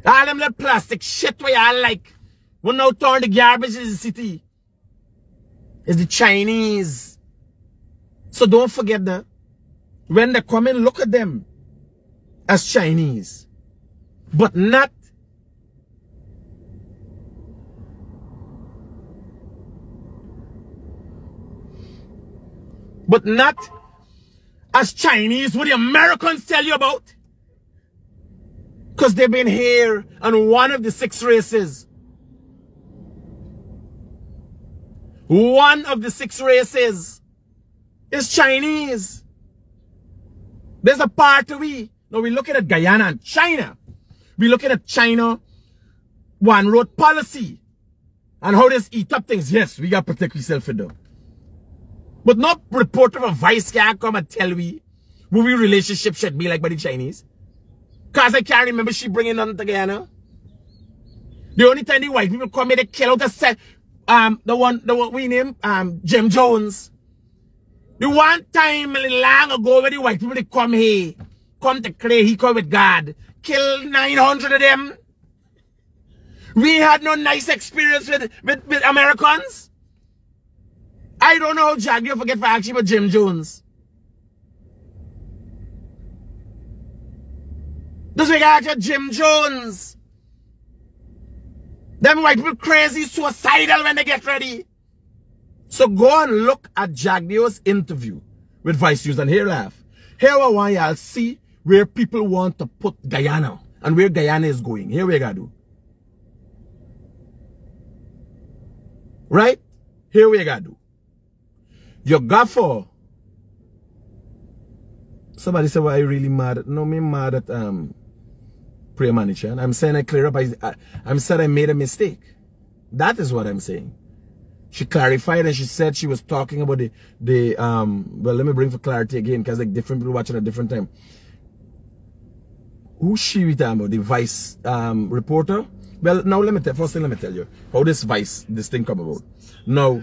All them little plastic shit where y'all like. We now turn the garbage in the city. It's the Chinese. So don't forget that. When they come in, look at them as Chinese. But not as Chinese, what the Americans tell you about. Because they've been here on one of the 6 races. One of the 6 races is Chinese. There's a part of we. Now we're looking at Guyana and China. We're looking at China one road policy. And how they eat up things. Yes, we got to protect ourselves for them. But no reporter of Vice can come and tell we what we relationship should be like by the Chinese. Because I can't remember she bringing nothing to Guyana. The only time the white people come here, they kill out the one we name Jim Jones. The one time long ago when the white people they come here, come to Clay, he come with God, kill 900 of them. We had no nice experience with Americans. I don't know how JAGDEO forget for actually about Jim Jones. This we got Jim Jones. Them white people crazy, suicidal when they get ready. So go and look at JAGDEO's interview with Vice News and here laugh. Here I want y'all see where people want to put Guyana and where Guyana is going. Here we gotta do. Right? Here we gotta do. You got for. Somebody said, "Why are you really mad at?" No, me mad at PRIYA manager. And I'm saying I clear up. I'm saying I made a mistake. That is what I'm saying. She clarified and she said she was talking about the well, let me bring for clarity again because like different people watching at different time. Who's she talking about? The Vice reporter? Well, now let me tell you how this thing come about. Now,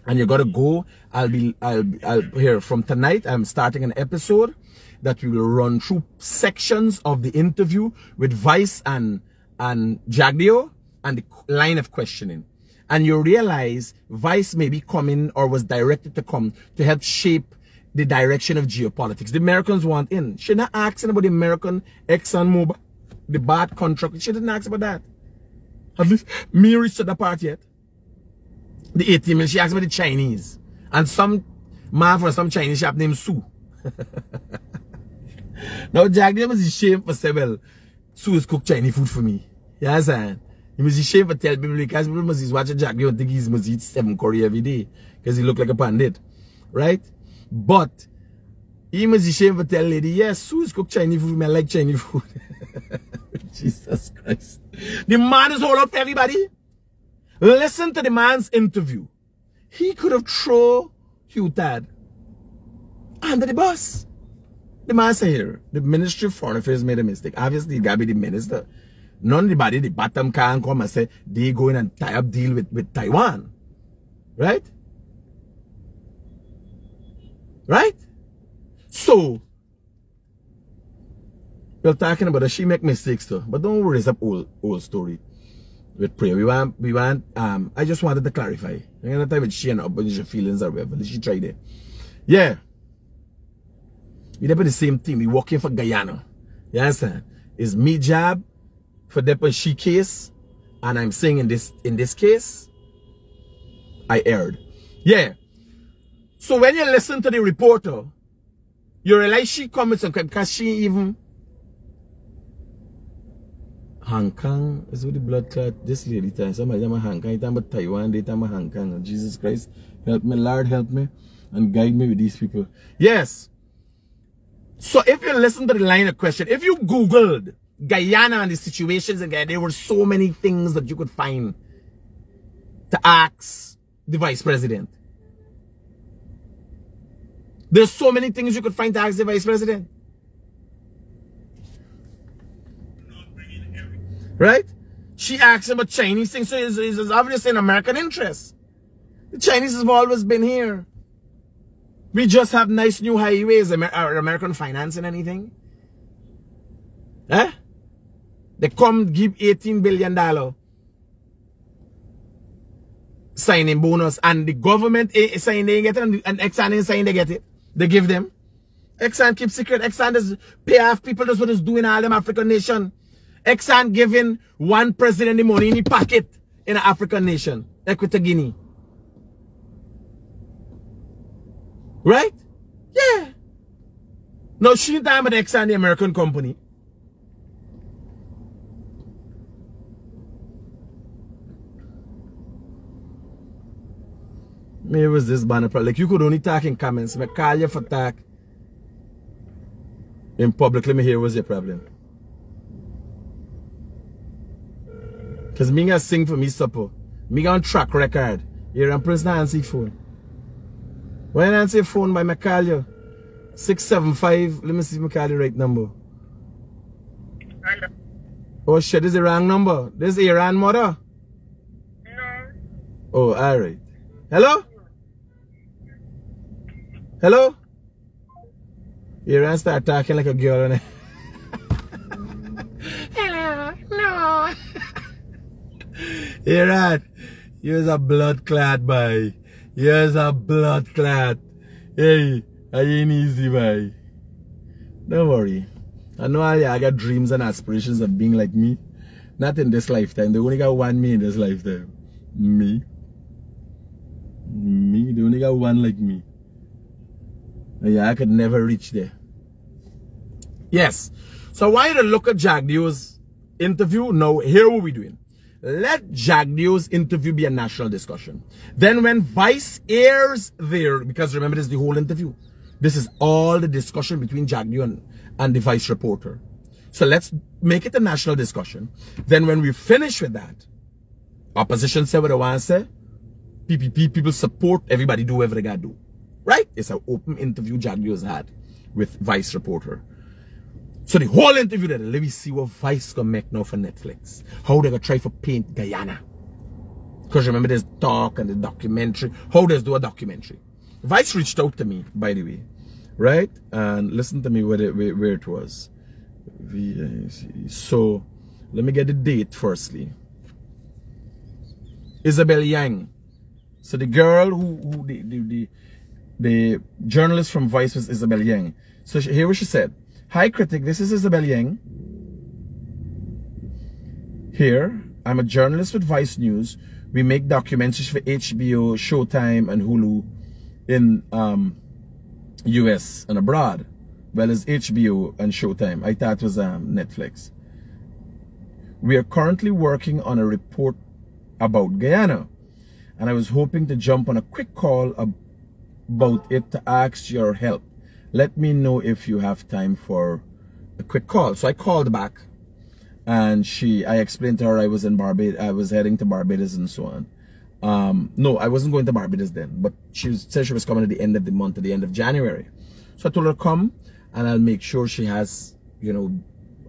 and you gotta go. I'll here from tonight. I'm starting an episode that we will run through sections of the interview with Vice and JAGDEO and the line of questioning. And you realize Vice may be coming or was directed to come to help shape the direction of geopolitics. The Americans want in. She not asking about the American ExxonMobil, the bad contract. She didn't ask about that. At least me reached to that part yet. The 18 minutes, she asked about the Chinese. And some man from some Chinese shop named Sue. Now JAGDEO was ashamed for saying, well, Sue has cooked Chinese food for me. You understand? He was ashamed for telling people because people must watch JAGDEO and think he must eat 7 curry every day. Because he look like a pandit. Right? But he must ashamed for telling lady, yes, Sue has cooked Chinese food for me. I like Chinese food. Jesus Christ. The man is all up for everybody. Listen to the man's interview. He could have thrown Hugh Tad under the bus. The man said here, the Ministry of Foreign Affairs made a mistake. Obviously, it gotta be the minister. None of the body, the bottom can't come and say they go in and tie up deal with Taiwan. Right? Right? So, we're talking about that she make mistakes too. But don't worry, it's an old story. With PRIYA, we want, I just wanted to clarify. I'm gonna tell you she and a bunch of feelings or whatever. She tried it. Yeah. We did the same thing. We working for Guyana. You understand? It's me job for the she case. And I'm saying in this case, I erred. Yeah. So when you listen to the reporter, you realize she comments on because she even Hong Kong is with the blood clot. This lady time. Somebody tell me Hong Kong, they tell me Taiwan, they tell me Hong Kong. Jesus Christ, help me, Lord, help me and guide me with these people. Yes. So if you listen to the line of question, if you Googled Guyana and the situations in Guyana, there were so many things that you could find to ask the Vice President. There's so many things you could find to ask the Vice President. Right? She asks about Chinese things, so it's obviously an American interest. The Chinese have always been here. We just have nice new highways. Are American financing anything? Eh? They come give $18 billion signing bonus, and the government is saying they get it, and Exxon is saying they get it. They give them. Exxon keep secret. Exxon does pay off people. That's what it's doing all them African nation. Exxon giving one president the money in the pocket in an African nation, Equatorial Guinea. Right? Yeah. No, she didn't talk about Exxon, the American company. Maybe it was this banner problem. Like you could only talk in comments. I call you for talk in public. Let me hear what's your problem. Because me gonna sing for me supper. Me gonna track record. You're a person answer phone. When I answer phone by my call you 675. Let me see if I call the right number. Hello. Oh shit, this is the wrong number. This is Iran mother? No. Oh, alright. Hello? Hello? Iran start talking like a girl. Hello? No. Iran, you're a blood clot, boy. You're a blood clot. Hey, I ain't easy, boy. Don't worry. I know I got dreams and aspirations of being like me. Not in this lifetime. They only got one me in this lifetime. Me. They only got one like me. And yeah, I could never reach there. Yes. So I want you to look at JAGDEO's interview. Now, here what we're doing. Let JAGDEO's interview be a national discussion. Then when Vice airs there, because remember this is the whole interview. This is all the discussion between JAGDEO and the Vice reporter. So let's make it a national discussion. Then when we finish with that, opposition say what they want to say. PPP, people support, everybody do whatever they got to do. Right? It's an open interview JAGDEO's had with Vice reporter. So the whole interview there, let me see what Vice gonna make now for Netflix. How they gonna try for paint Guyana. Because remember there's talk and the documentary. How they do a documentary. Vice reached out to me, by the way. Right? And listen to me where it was. So, let me get the date firstly. Isabel Yang. So the girl the journalist from Vice was Isabel Yang. So here what she said. Hi Critic, this is Isabel Yang. Here, I'm a journalist with Vice News. We make documentaries for HBO, Showtime, and Hulu in US and abroad. Well as HBO and Showtime. I thought it was Netflix. We are currently working on a report about Guyana. And I was hoping to jump on a quick call about it to ask your help. Let me know if you have time for a quick call. So I called back and I explained to her I was in Barbados, I was heading to Barbados and so on. No, I wasn't going to Barbados then, but she said she was coming at the end of the month, at the end of January. So I told her come and I'll make sure she has, you know,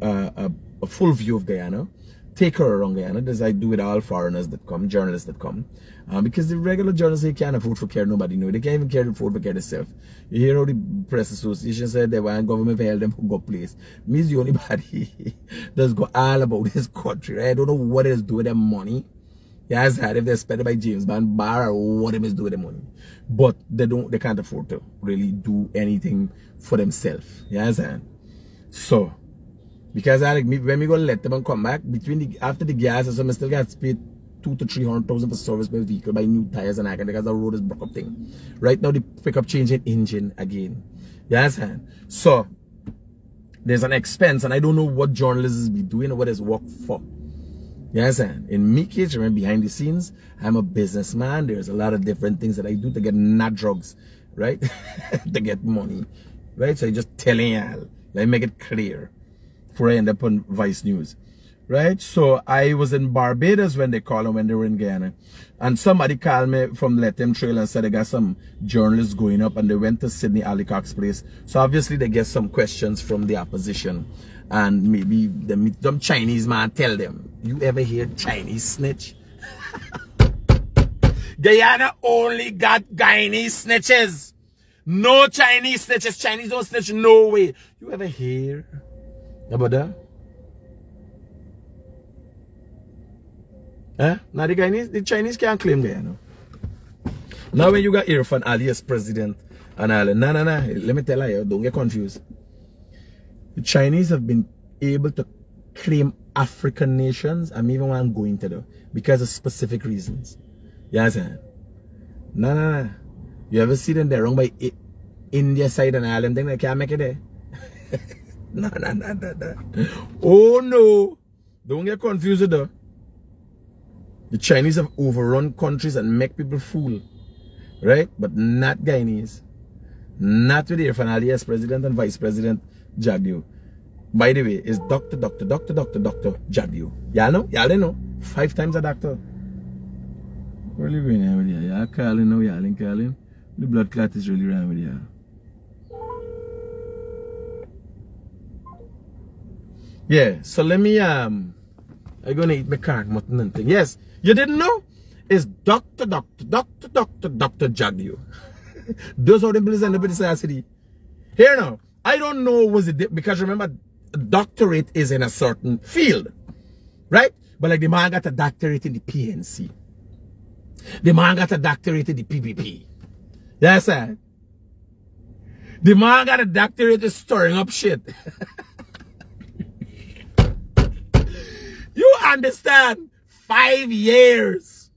a full view of Guyana. Take her around Guyana, as I do with all foreigners that come, journalists that come. Because the regular journalists, they can't afford for care, nobody know. They can't even care afford for care themselves. You hear how the press association said they want government to help them for go place. Me's the only body that's got all about this country, right? I don't know what it is doing with their money. Yes, if they're spent by James Bond bar or what it is doing with their money. But they can't afford to really do anything for themselves. Yes, so because when we go let them come back after the gas, so I still got to pay 200,000 to 300,000 for service by vehicle, buy new tires and I can because the road is broke up thing. Right now the pickup changing engine again. Yes, so there's an expense and I don't know what journalists be doing or what is work for. Yes, in me case, remember behind the scenes, I'm a businessman. There's a lot of different things that I do to get not drugs, right? To get money, right? So I just telling y'all, let me make it clear before I end up on Vice News, right? So I was in Barbados when they called and when they were in Guyana, and somebody called me from Let Them Trail and said they got some journalists going up and they went to Sydney Alicock's place. So obviously they get some questions from the opposition. And maybe they meet some Chinese man, tell them, you ever hear Chinese snitch? Guyana only got Guyanese snitches. No Chinese snitches. Chinese don't snitch, no way. You ever hear about that? Now the Chinese can't claim Guyana. Now when you got Irfan Ali as president and all, no, let me tell you, don't get confused. The Chinese have been able to claim African nations and even want going to them because of specific reasons. You understand? No. You ever see them there wrong by India side and all them things they can't make it there? No. Oh no. Don't get confused though. The Chinese have overrun countries and make people fool. Right? But not Guyanese. Not with Irfan Ali as president and vice president JAGDEO. By the way, it's Dr. JAGDEO. Y'all know? Y'all know? 5 times a doctor. What are you doing here with you? Y'all calling now, y'all ain't calling. The blood clot is really wrong with you. Yeah, so let me I'm gonna eat my carrot mutton and thing. Yes, you didn't know? It's Dr. JAGDEO. Those are the places in the city. Here now, I don't know was it because remember doctorate is in a certain field, right? But like the man got a doctorate in the PNC. The man got a doctorate in the PPP. Yes, sir. The man got a doctorate in stirring up shit. understand? 5 years.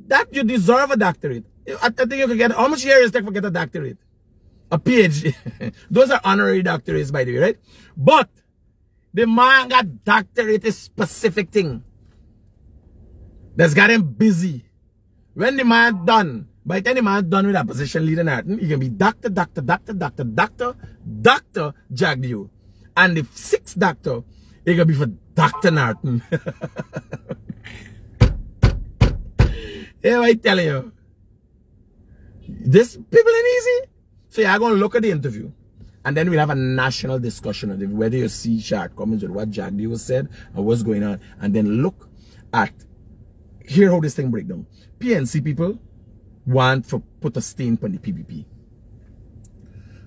That you deserve a doctorate. I think you can get, how much years take for get a doctorate? A PhD. Those are honorary doctorates, by the way, right? But the man got doctorate is specific thing. That's got him busy. When the man done, by the time the man done with that position leading Arton, he can be doctor, JAGDEO. And the 6th doctor, he can be for Dr. Norton. Yeah, I tell you. This people ain't easy. So you're going to look at the interview. And then we'll have a national discussion on it, whether you see shortcomings with what JAGDEO said and what's going on. And then look at, hear how this thing break down. PNC people want to put a stain on the PPP.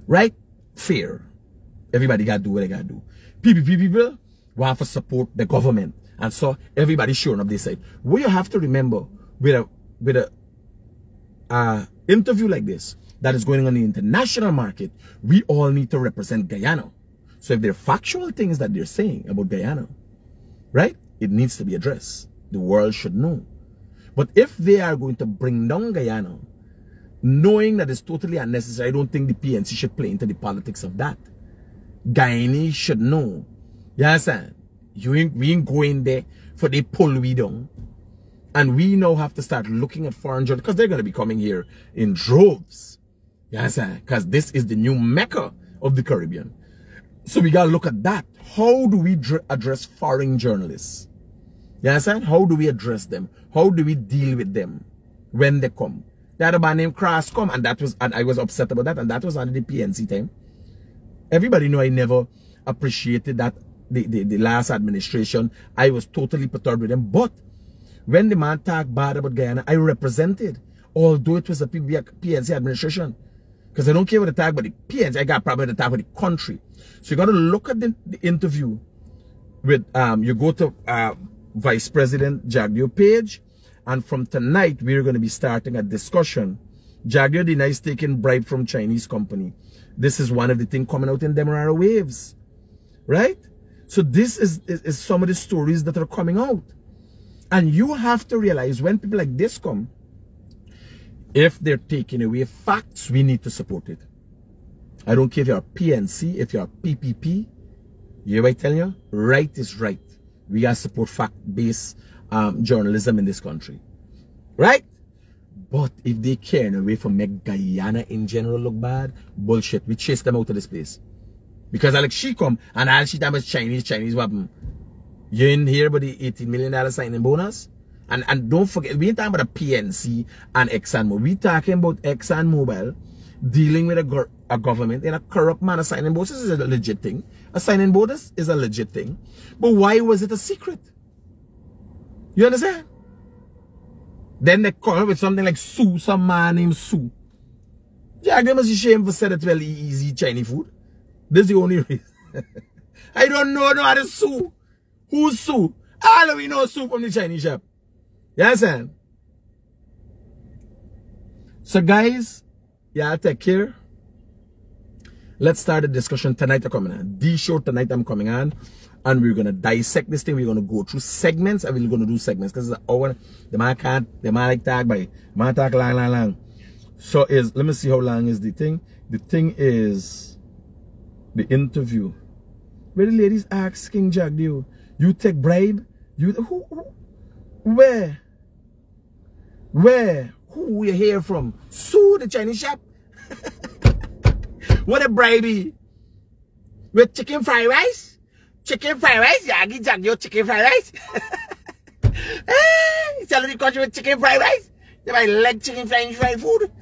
Right? Fair. Everybody got to do what they got to do. PPP people want to support the government. And so everybody showing up this side. What you have to remember with a interview like this that is going on in the international market, we all need to represent Guyana. So if there are factual things that they're saying about Guyana, right, it needs to be addressed. The world should know. But if they are going to bring down Guyana, knowing that it's totally unnecessary, I don't think the PNC should play into the politics of that. Guyanese should know. You understand? We ain't going there for they pull we down. And we now have to start looking at foreign journalists because they're going to be coming here in droves. You understand? Because this is the new Mecca of the Caribbean. So we got to look at that. How do we address foreign journalists? You understand? How do we address them? How do we deal with them when they come? They had a man named Cross come, and I was upset about that, and that was under the PNC time. Everybody know I never appreciated that the last administration. I was totally perturbed with them. But when the man talked bad about Guyana, I represented, although it was a PNC administration. Because I don't care what they talk about the PNC, I got problem with the talk about the country. So you got to look at the interview with, you go to Vice President JAGDEO page, and from tonight, we're going to be starting a discussion. JAGDEO denies taking bribe from Chinese company. This is one of the things coming out in Demerara Waves. Right? So this is some of the stories that are coming out. And you have to realize when people like this come, if they're taking away facts, we need to support it. I don't care if you're a PNC, if you're a PPP. You hear what I tell you? Right is right. We got to support fact-based journalism in this country. Right? But if they carry away from make Guyana in general look bad, bullshit. We chase them out of this place. Because like she come and all she talk about Chinese weapon. You in here about the $18 million signing bonus? And don't forget, we ain't talking about the PNC and ExxonMobil. We talking about ExxonMobil dealing with a government in a corrupt manner. Signing bonuses is a legit thing. A signing bonus is a legit thing. But why was it a secret? You understand? Then they come up with something like Sue, some man named Sue. JAGDEO must be ashamed for saying that well easy Chinese food. This is the only reason. I don't know no other Sue. Who's Sue? All we know Sue from the Chinese shop. You understand? So guys, yeah, take care. Let's start the discussion tonight. I'm coming on. The show tonight I'm coming on. And we're gonna dissect this thing. We're gonna go through segments. And we're gonna do segments. Because the man like talk by man talk long. So let me see how long is the thing. The thing is the interview. Where the ladies asking JAGDEO, you take bribe? You where? Who you hear from? Sue the Chinese shop? What a bribe? With chicken fried rice? Chicken fried rice? Yeah, I give JAGDEO chicken fried rice. Hey, tell the country with chicken fried rice? They might like chicken fried food.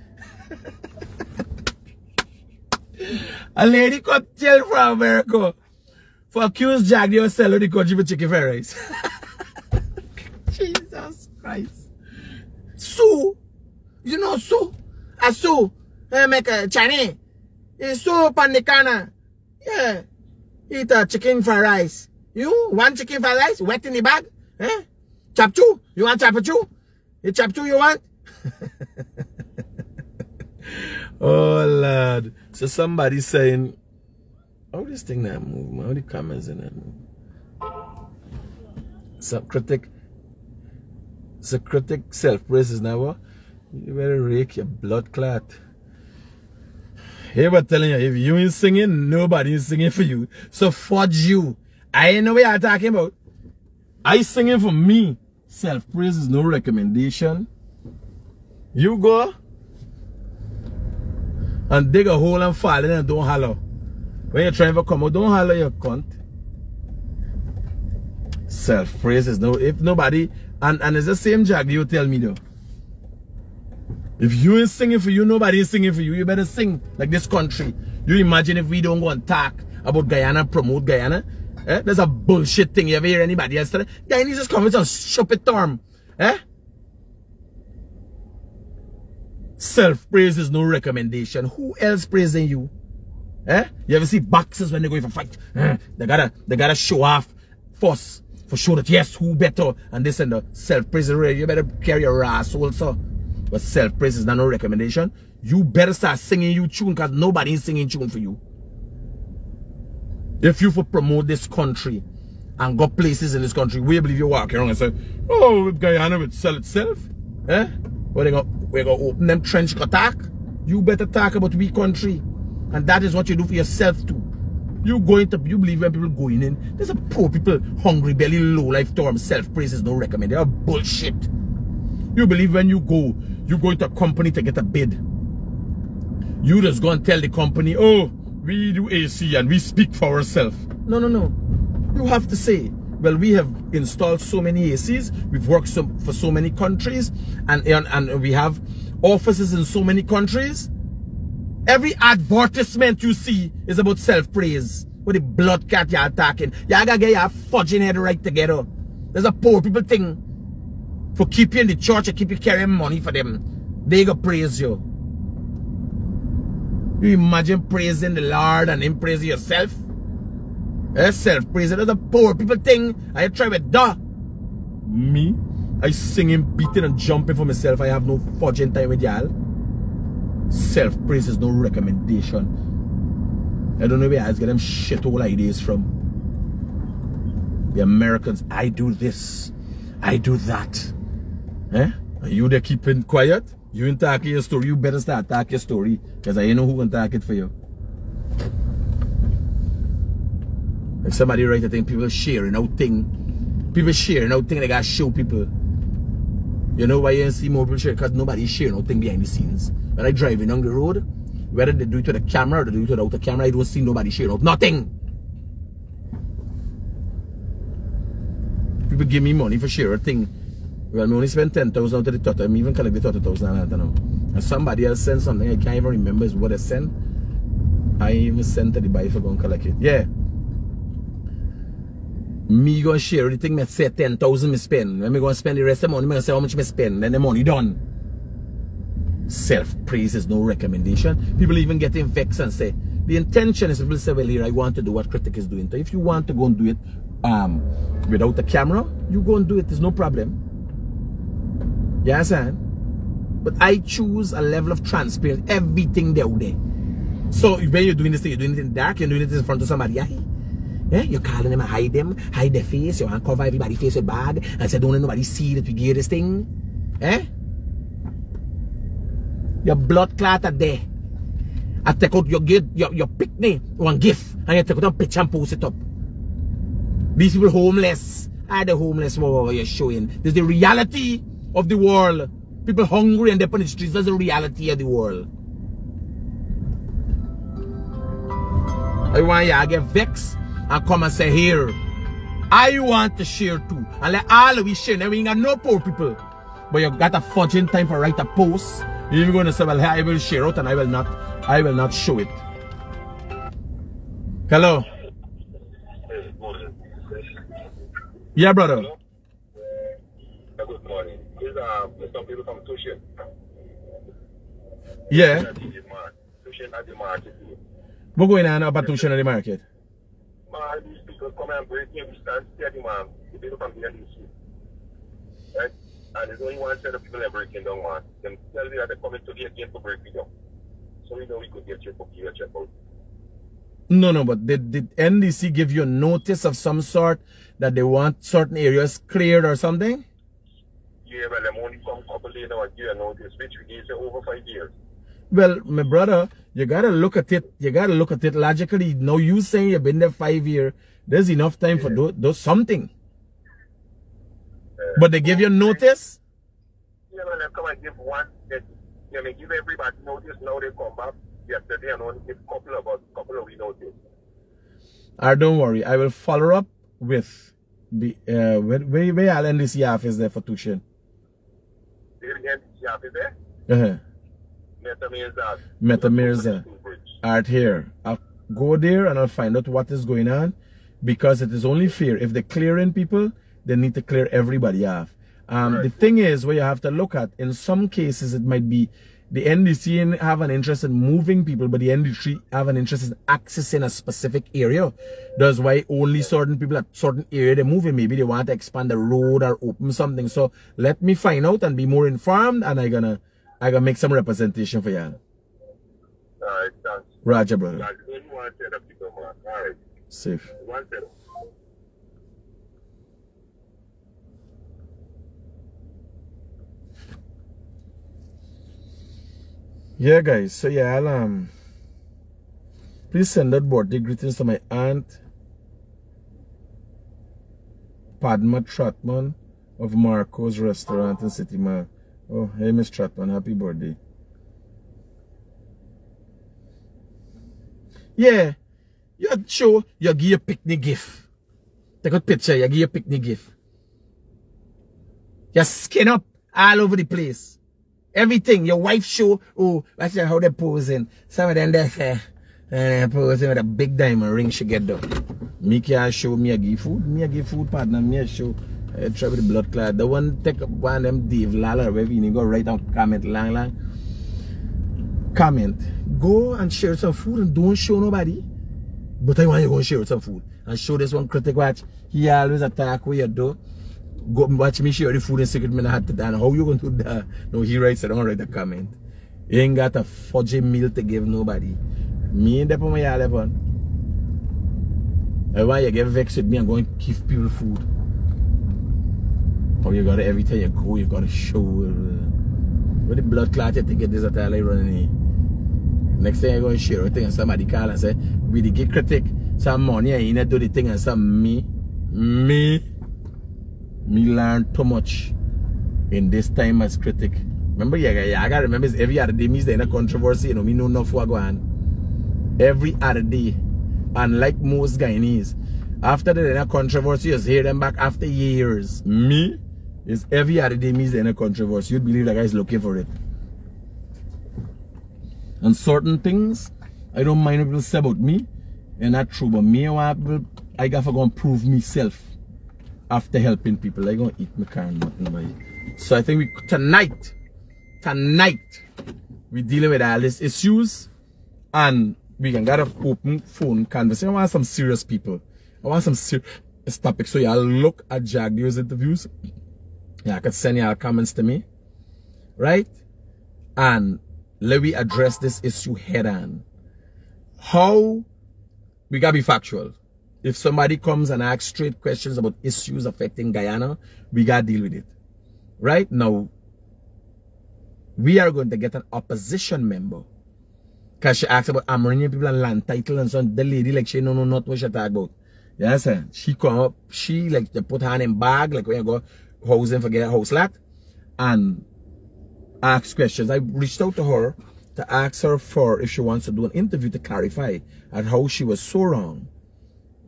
A lady got jailed from America for accused JAGDEO selling the country with chicken fried rice. Jesus Christ. Sue. You know Sue? A Sue. Make a Chinese. Sue Pandikana. Yeah. Eat a chicken fried rice. You want chicken fried rice? Wet in the bag? Eh? Chapchu? You want chapchu? You chapchu you want? Oh Lord. So somebody saying, how this thing that move? How the cameras in that move? Some critic self-praise is never. You better rake your blood clot. Hey, but telling you, if you ain't singing, nobody is singing for you. So fudge you. I ain't know what you're talking about. I singing for me. Self-praise is no recommendation. You go and dig a hole and fall in and don't holler. When you're trying to come out, don't holler, you cunt. Self-praise is no, if nobody, and it's the same JAGDEO tell me though. If you ain't singing for you, nobody is singing for you. You better sing like this country. You imagine if we don't go and talk about Guyana, promote Guyana? Eh? There's a bullshit thing. You ever hear anybody else? Guyanese just come with some stupid term. Eh? Self-praise is no recommendation. Who else praising you? Eh? You ever see boxers when they go for fight? They gotta show off first for sure that yes, who better and this and the self-praise. You better carry your ass also. But self-praise is not no recommendation. You better start singing you tune because nobody is singing tune for you. If you for promote this country and go places in this country, we believe you walk around and say, oh, Guyana would sell itself. Eh? We're gonna open them trench attack. You better talk about we country. And that is what you do for yourself too. You believe when people going in, there's a poor people, hungry belly, low life term, self-praise is no recommended. That's bullshit. You believe when you go into a company to get a bid. You just go and tell the company, oh, we do AC and we speak for ourselves. No. You have to say, well, we have installed so many ACs, we've worked for so many countries, and we have offices in so many countries. Every advertisement you see is about self-praise. With the blood cat you're attacking. You gotta get your fudging head right together. There's a poor people thing. For keep you in the church and keep you carrying money for them. They go praise you. You imagine praising the Lord and him praising yourself? Self-praise. That's a poor people thing. I try with duh. Me? I singing, beating and jumping for myself. I have no fudging time with y'all. Self-praise is no recommendation. I don't know where I get them shit all ideas from. The Americans, I do this. I do that. Eh? And you there keeping quiet? You ain't talking your story. You better start talking your story. Because I ain't know who can talk it for you. If somebody write a thing, people sharing out thing. People sharing out thing, they gotta show people. You know why you ain't see more people share? Because nobody's sharing out thing behind the scenes. When I driving on the road, whether they do it with the camera or they do it without the camera, I don't see nobody sharing out. Nothing. People give me money for share a thing. Well, I only spend 10,000 out of the total. I'm even collect the 30,000. I don't know. And somebody else sent something. I can't even remember what they sent. I even sent to the buyer for going to collect it. Yeah. Me gonna share the thing. Me say 10,000 me spend. When me gonna spend the rest of the money, me gonna say how much me spend. Then the money done. Self-praise is no recommendation. People even get vexed and say the intention is people say, well, here I want to do what Critic is doing. So if you want to go and do it without the camera, you go and do it. There's no problem. You understand? But I choose a level of transparency. Everything down there. So when you're doing this thing, you're doing it in dark, you're doing it in front of somebody. Yeah, you're calling them and hide their face. You want to cover everybody's face with bag and say, don't let nobody see that we give this thing. Eh? Your blood clot are there. I take out your picnic, one gift, and you take out a picture and post it up. These people homeless. The homeless what you're showing. This is the reality of the world. People hungry and they're on the streets. That's the reality of the world. I want you to get vexed and come and say, here, I want to share too. And let all of we share. Now we ain't got no poor people. But you got a fudging time for write a post. You're going to say, well, I will share out and I will not show it. Hello? Yeah, brother. Hello? Good morning. There's some people from Tushin. Yeah. Tushin at the market. What's going on about Tushin at the market? Man, these people come and break in. We start steady, man. The people from the NDC. Right? And there's only one set of people that breaking down, man. Them tell me that they're coming to the again to break me down. So we know we could get your book here, check out. No, but did NDC give you a notice of some sort that they want certain areas cleared or something? Yeah, well, I'm only come couple days now and give a notice, which we gave you over 5 years. Well, my brother, you gotta look at it. You gotta look at it logically. Now you saying you've been there 5 years. There's enough time for do something. But they give you notice? Yeah, well, they come and give one. They give everybody notice. Now they come back. Yesterday and only give couple of we notice. Don't worry. I will follow up with the where I'll NDC office there for tuition. The NDC office there? Meta Mirza. Art here. I'll go there and I'll find out what is going on, because it is only fair. If they're clearing people, they need to clear everybody off. Right. The thing is, what you have to look at, in some cases it might be the NDC have an interest in moving people, but the NDC have an interest in accessing a specific area. That's why only certain people at certain area they're moving. Maybe they want to expand the road or open something. So let me find out and be more informed, and I gonna make some representation for y'all. Alright, thanks. Roger, brother. Alright. Safe. Yeah, guys. So yeah, I'll please send out birthday greetings to my aunt Padma Trotman of Marco's Restaurant in City Mall. Oh, hey, Miss Trotman, happy birthday. Yeah, you show you give a picnic gift. Take a picture, you give a picnic gift. You skin up all over the place. Everything. Your wife show, oh, watch how they posing. Some of them they say, posing with a big diamond ring she get done. Me can't show me a give food. Me a give food partner. Me a show. I try with the blood clot. The one take up one of them Dave Lala wherever you go write down comment lang. Comment. Go and share some food and don't show nobody. But I want you to go and share some food. And show this one critic watch. He always attack where you do. Go watch me share the food in secret. I had to done. How you going to do that? No, he writes it. Don't write a comment. You ain't got a fudgy meal to give nobody. Me and the my yard upon. I want you to get vexed with me and go and give people food. How you got it every time you go, you got to show. With the blood clot, you think it is a tile running. Next thing you go and share a thing and somebody call and say, we the get critic some money and you not do the thing and some me learn too much in this time as critic. Remember, I gotta remember every other day me's in a controversy, you know, me know enough what go on. Every other day. Unlike most Guyanese, after the controversy, you hear them back after years. Me is every other day me's in a controversy. You'd believe the guy's looking for it. And certain things, I don't mind what people say about me, and not true, but me, I got to go and prove myself. After helping people, I gonna eat my current mutton boy. So I think tonight we dealing with all these issues, and we can get an open phone conversation. I want some serious people. I want some serious topics. So y'all look at JAGDEO's interviews. Y'all can send y'all comments to me, right? And let me address this issue head on. How we gotta be factual. If somebody comes and asks straight questions about issues affecting Guyana, we got to deal with it. Right? Now, we are going to get an opposition member. Because she asked about Amerindian people and land title and so on. The lady, like, she know not what she talk about. Yes, sir. She come up, she, like, they put her hand in bag, like when you go housing for get a house lot, and ask questions. I reached out to her to ask her for if she wants to do an interview to clarify at how she was so wrong.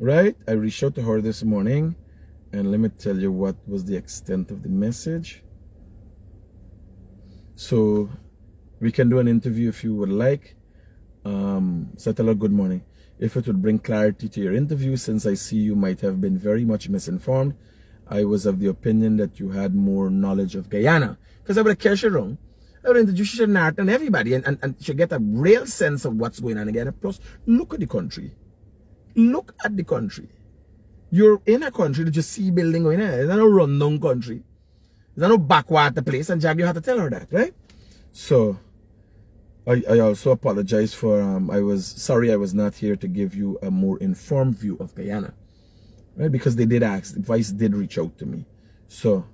Right? I reached out to her this morning, and let me tell you what was the extent of the message. So we can do an interview if you would like. So tell her good morning. If it would bring clarity to your interview, since I see you might have been very much misinformed, I was of the opinion that you had more knowledge of Guyana. Because I would have carried you wrong. I would introduce you to Nart and everybody, and you get a real sense of what's going on again. Plus, look at the country. Look at the country. You're in a country that you see building going on. It's not a rundown country. It's not a backwater place, and JAGDEO had to tell her that, right? So, I also apologize for I was not here to give you a more informed view of Guyana, right? Because they did ask, Vice did reach out to me, so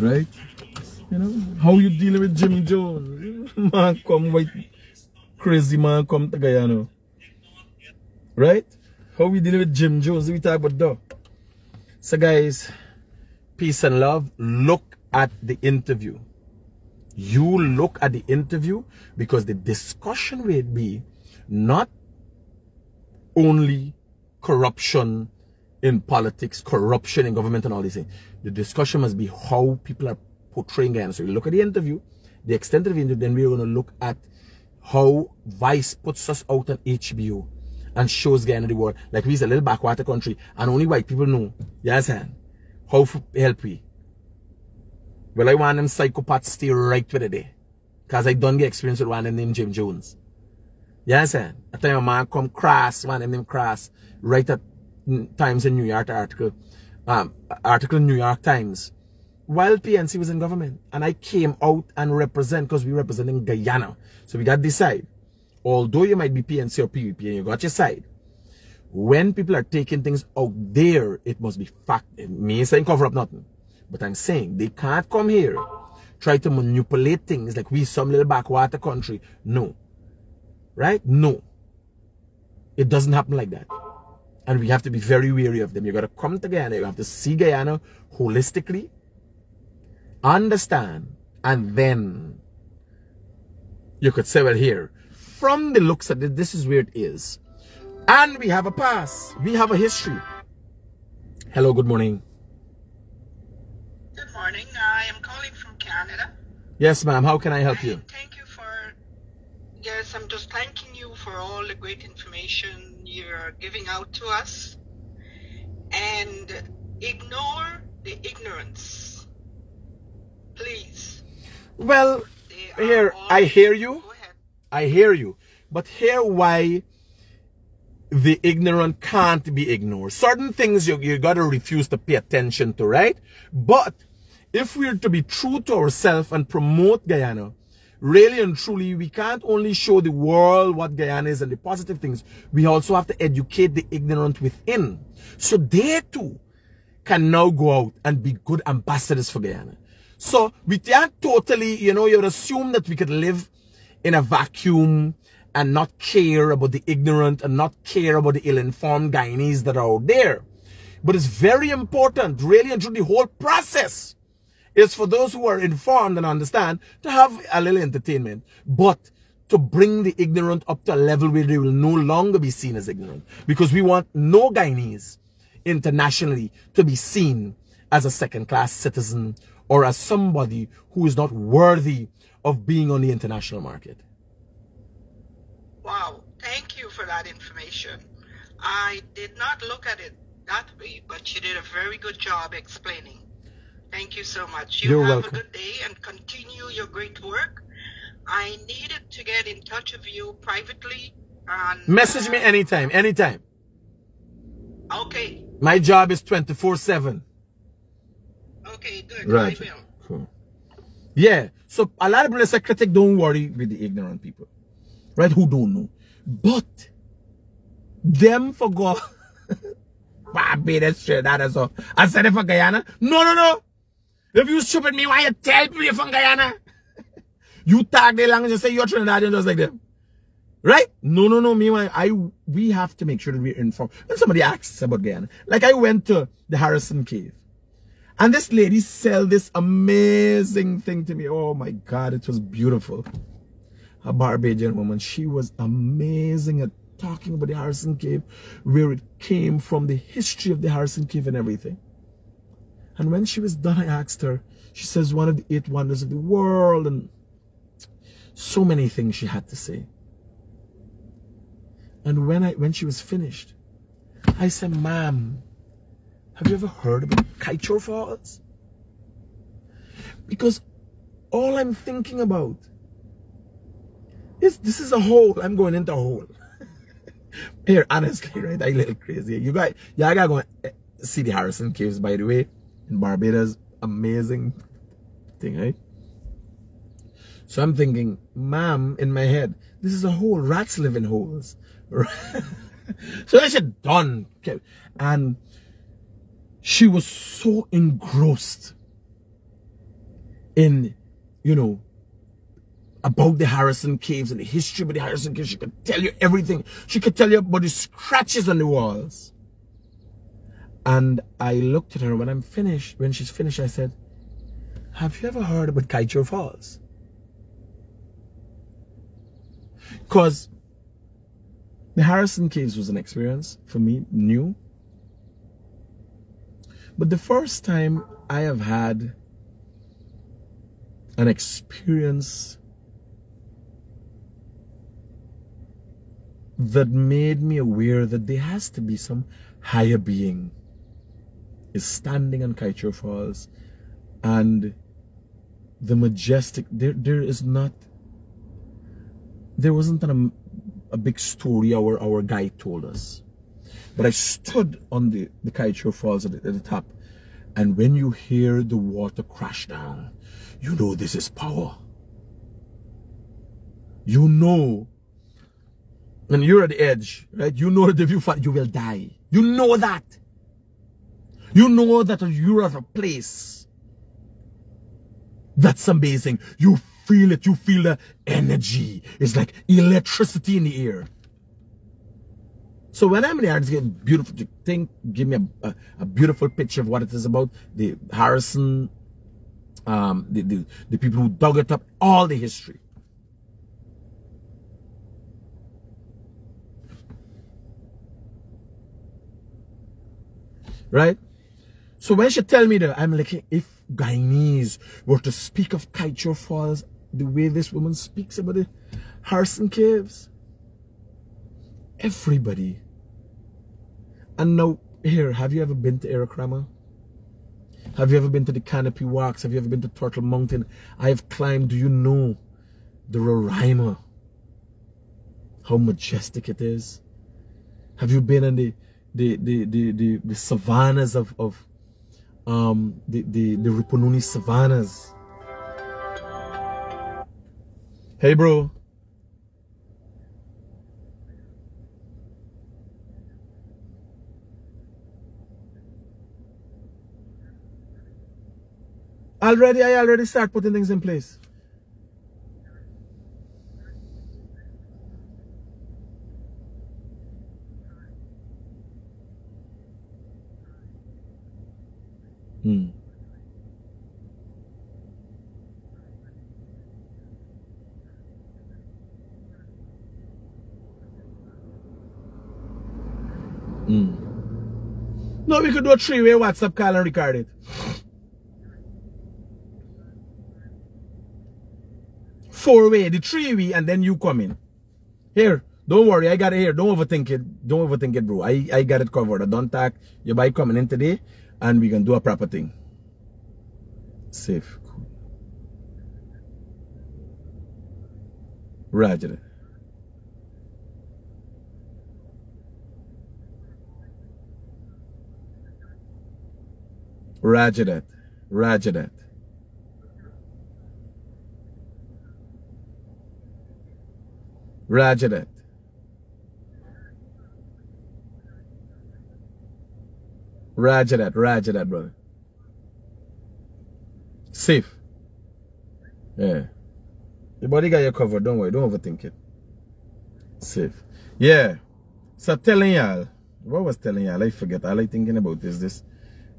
right, you know how you dealing with Jimmy Jones, man, come white crazy man come to Guyana, right? How we dealing with Jim Jones? We talk about that. So guys, peace and love. Look at the interview. You look at the interview, because the discussion will be not only corruption in politics, corruption in government and all these things. The discussion must be how people are portraying Guyana. So you look at the interview, the extent of the interview, then we're going to look at how Vice puts us out on HBO and shows Guyana the world. Like we's a little backwater country and only white people know. You understand? How help we? Well, I want them psychopaths stay right with it there. Because I don't get experience with one of them named Jim Jones. You understand? I tell you, a man come crass, one of them named crass, right at Times in New York article in New York Times, while PNC was in government. And I came out and represent, because we representing Guyana. So we got to decide. Although you might be PNC or PVP and you got your side, when people are taking things out there, it must be fact. Me saying cover up nothing. But I'm saying they can't come here, try to manipulate things like we some little backwater country. No. Right? No. It doesn't happen like that. And we have to be very wary of them. You got to come to Guyana. You have to see Guyana holistically, understand, and then you could say, well, here, from the looks of it, this is where it is. And we have a past. We have a history. Hello, good morning. Good morning. I am calling from Canada. Yes, ma'am. How can I help you? Thank you for... Yes, I'm just thanking you for all the great information you're giving out to us. And ignore the ignorance. Please. Well, here, I hear you. Go ahead. I hear you. But here why the ignorant can't be ignored. Certain things you got to refuse to pay attention to, right? But if we're to be true to ourselves and promote Guyana, really and truly, we can't only show the world what Guyana is and the positive things. We also have to educate the ignorant within. So they too can now go out and be good ambassadors for Guyana. So we can't totally, you would assume that we could live in a vacuum and not care about the ignorant and not care about the ill-informed Guyanese that are out there. But it's very important, really and truly, the whole process is for those who are informed and understand to have a little entertainment, but to bring the ignorant up to a level where they will no longer be seen as ignorant. Because we want no Guyanese internationally to be seen as a second-class citizen or as somebody who is not worthy of being on the international market. Wow. Thank you for that information. I did not look at it that way, but you did a very good job explaining. Thank you so much. You You're have welcome. a good day and continue your great work. I needed to get in touch with you privately. And, Message me anytime, anytime. Okay. My job is 24/7. Okay, good. Right. I will. Cool. Yeah. So a lot of people say critic, don't worry with the ignorant people. Right? Who don't know. But them forgot. Barbados, that is all. I said it for Guyana. No. If you stupid me, why you tell people you're from Guyana? You tag their language and say you're Trinidadian just like them. Right? No. We have to make sure that we're informed. When somebody asks about Guyana, like I went to the Harrison Cave. And this lady sell this amazing thing to me. Oh my God, it was beautiful. A Barbadian woman. She was amazing at talking about the Harrison Cave, where it came from, the history of the Harrison Cave and everything. And when she was done, I asked her, she says one of the 8 wonders of the world, and so many things she had to say. And when she was finished, I said, ma'am, have you ever heard about Kaichor Falls? Because all I'm thinking about is this is a hole. I'm going into a hole. Here, honestly, right? I a little crazy. You gotta go see the Harrison Caves, by the way, in Barbados. Amazing. thing, right? So I'm thinking, ma'am, in my head, this is a hole. Rats live in holes. So I said, done. Okay. And she was so engrossed in, you know, about the Harrison Caves and the history of the Harrison Caves. She could tell you everything. She could tell you about the scratches on the walls. And I looked at her when she's finished, I said, have you ever heard about Kaieteur Falls? Because the Harrison Caves was an experience for me, new. But the first time I have had an experience that made me aware that there has to be some higher being is standing on Kaieteur Falls, and the majestic, there wasn't a big story our guide told us. But I stood on the Kaieteur Falls at the top, and when you hear the water crash down, you know this is power. You know, and you're at the edge, right? You know that if you fall, you will die. You know that. You know that you're at a place that's amazing. You feel it. You feel the energy. It's like electricity in the air. So when I'm there, it's a beautiful thing. Give me a beautiful picture of what it is about. The Harrison, the people who dug it up, all the history. Right? So when she tell me that, I'm like, if Guyanese were to speak of Kaieteur Falls the way this woman speaks about the Harrison Caves, everybody. And now, here, have you ever been to Arakrama? Have you ever been to the Canopy Walks? Have you ever been to Turtle Mountain? I have climbed, do you know, the Roraima? How majestic it is. Have you been in the savannas of the Rupununi savannas? Hey, bro. I already start putting things in place. No, we could do a 3-way WhatsApp call and record it. 4-way, the 3-way, and then you come in. Here, don't worry, I got it here. Don't overthink it. Don't overthink it, bro. I got it covered. I don't talk. Your bike coming in today, and we can do a proper thing. Safe. Cool. Roger that. Roger that. Roger that. Roger that. Roger that. Roger that, brother. Safe. Yeah. Your body got you covered. Don't worry. Don't overthink it. Safe. Yeah. So telling y'all. What was telling y'all? I forget. All I thinking about is this.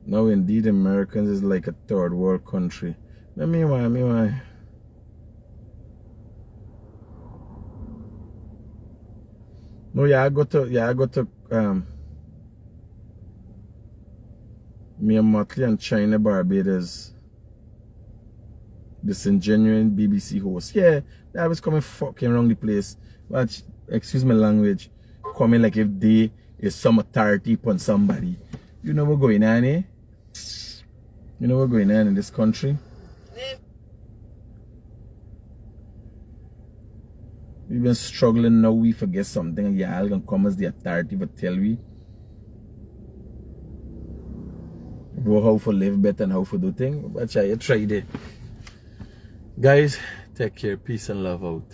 Now indeed Americans is like a third world country. Me why. No, I go to me and Motley and China Barbados. This ingenuine BBC host. Yeah, I was coming fucking around the place. But excuse my language. Coming like if they is some authority upon somebody. You know what's going on, eh? You know what's going on in this country? We've been struggling now, we forget something and y'all gonna come as the authority but tell we about how to live better and how to do things. But I tried it. Guys, take care. Peace and love out.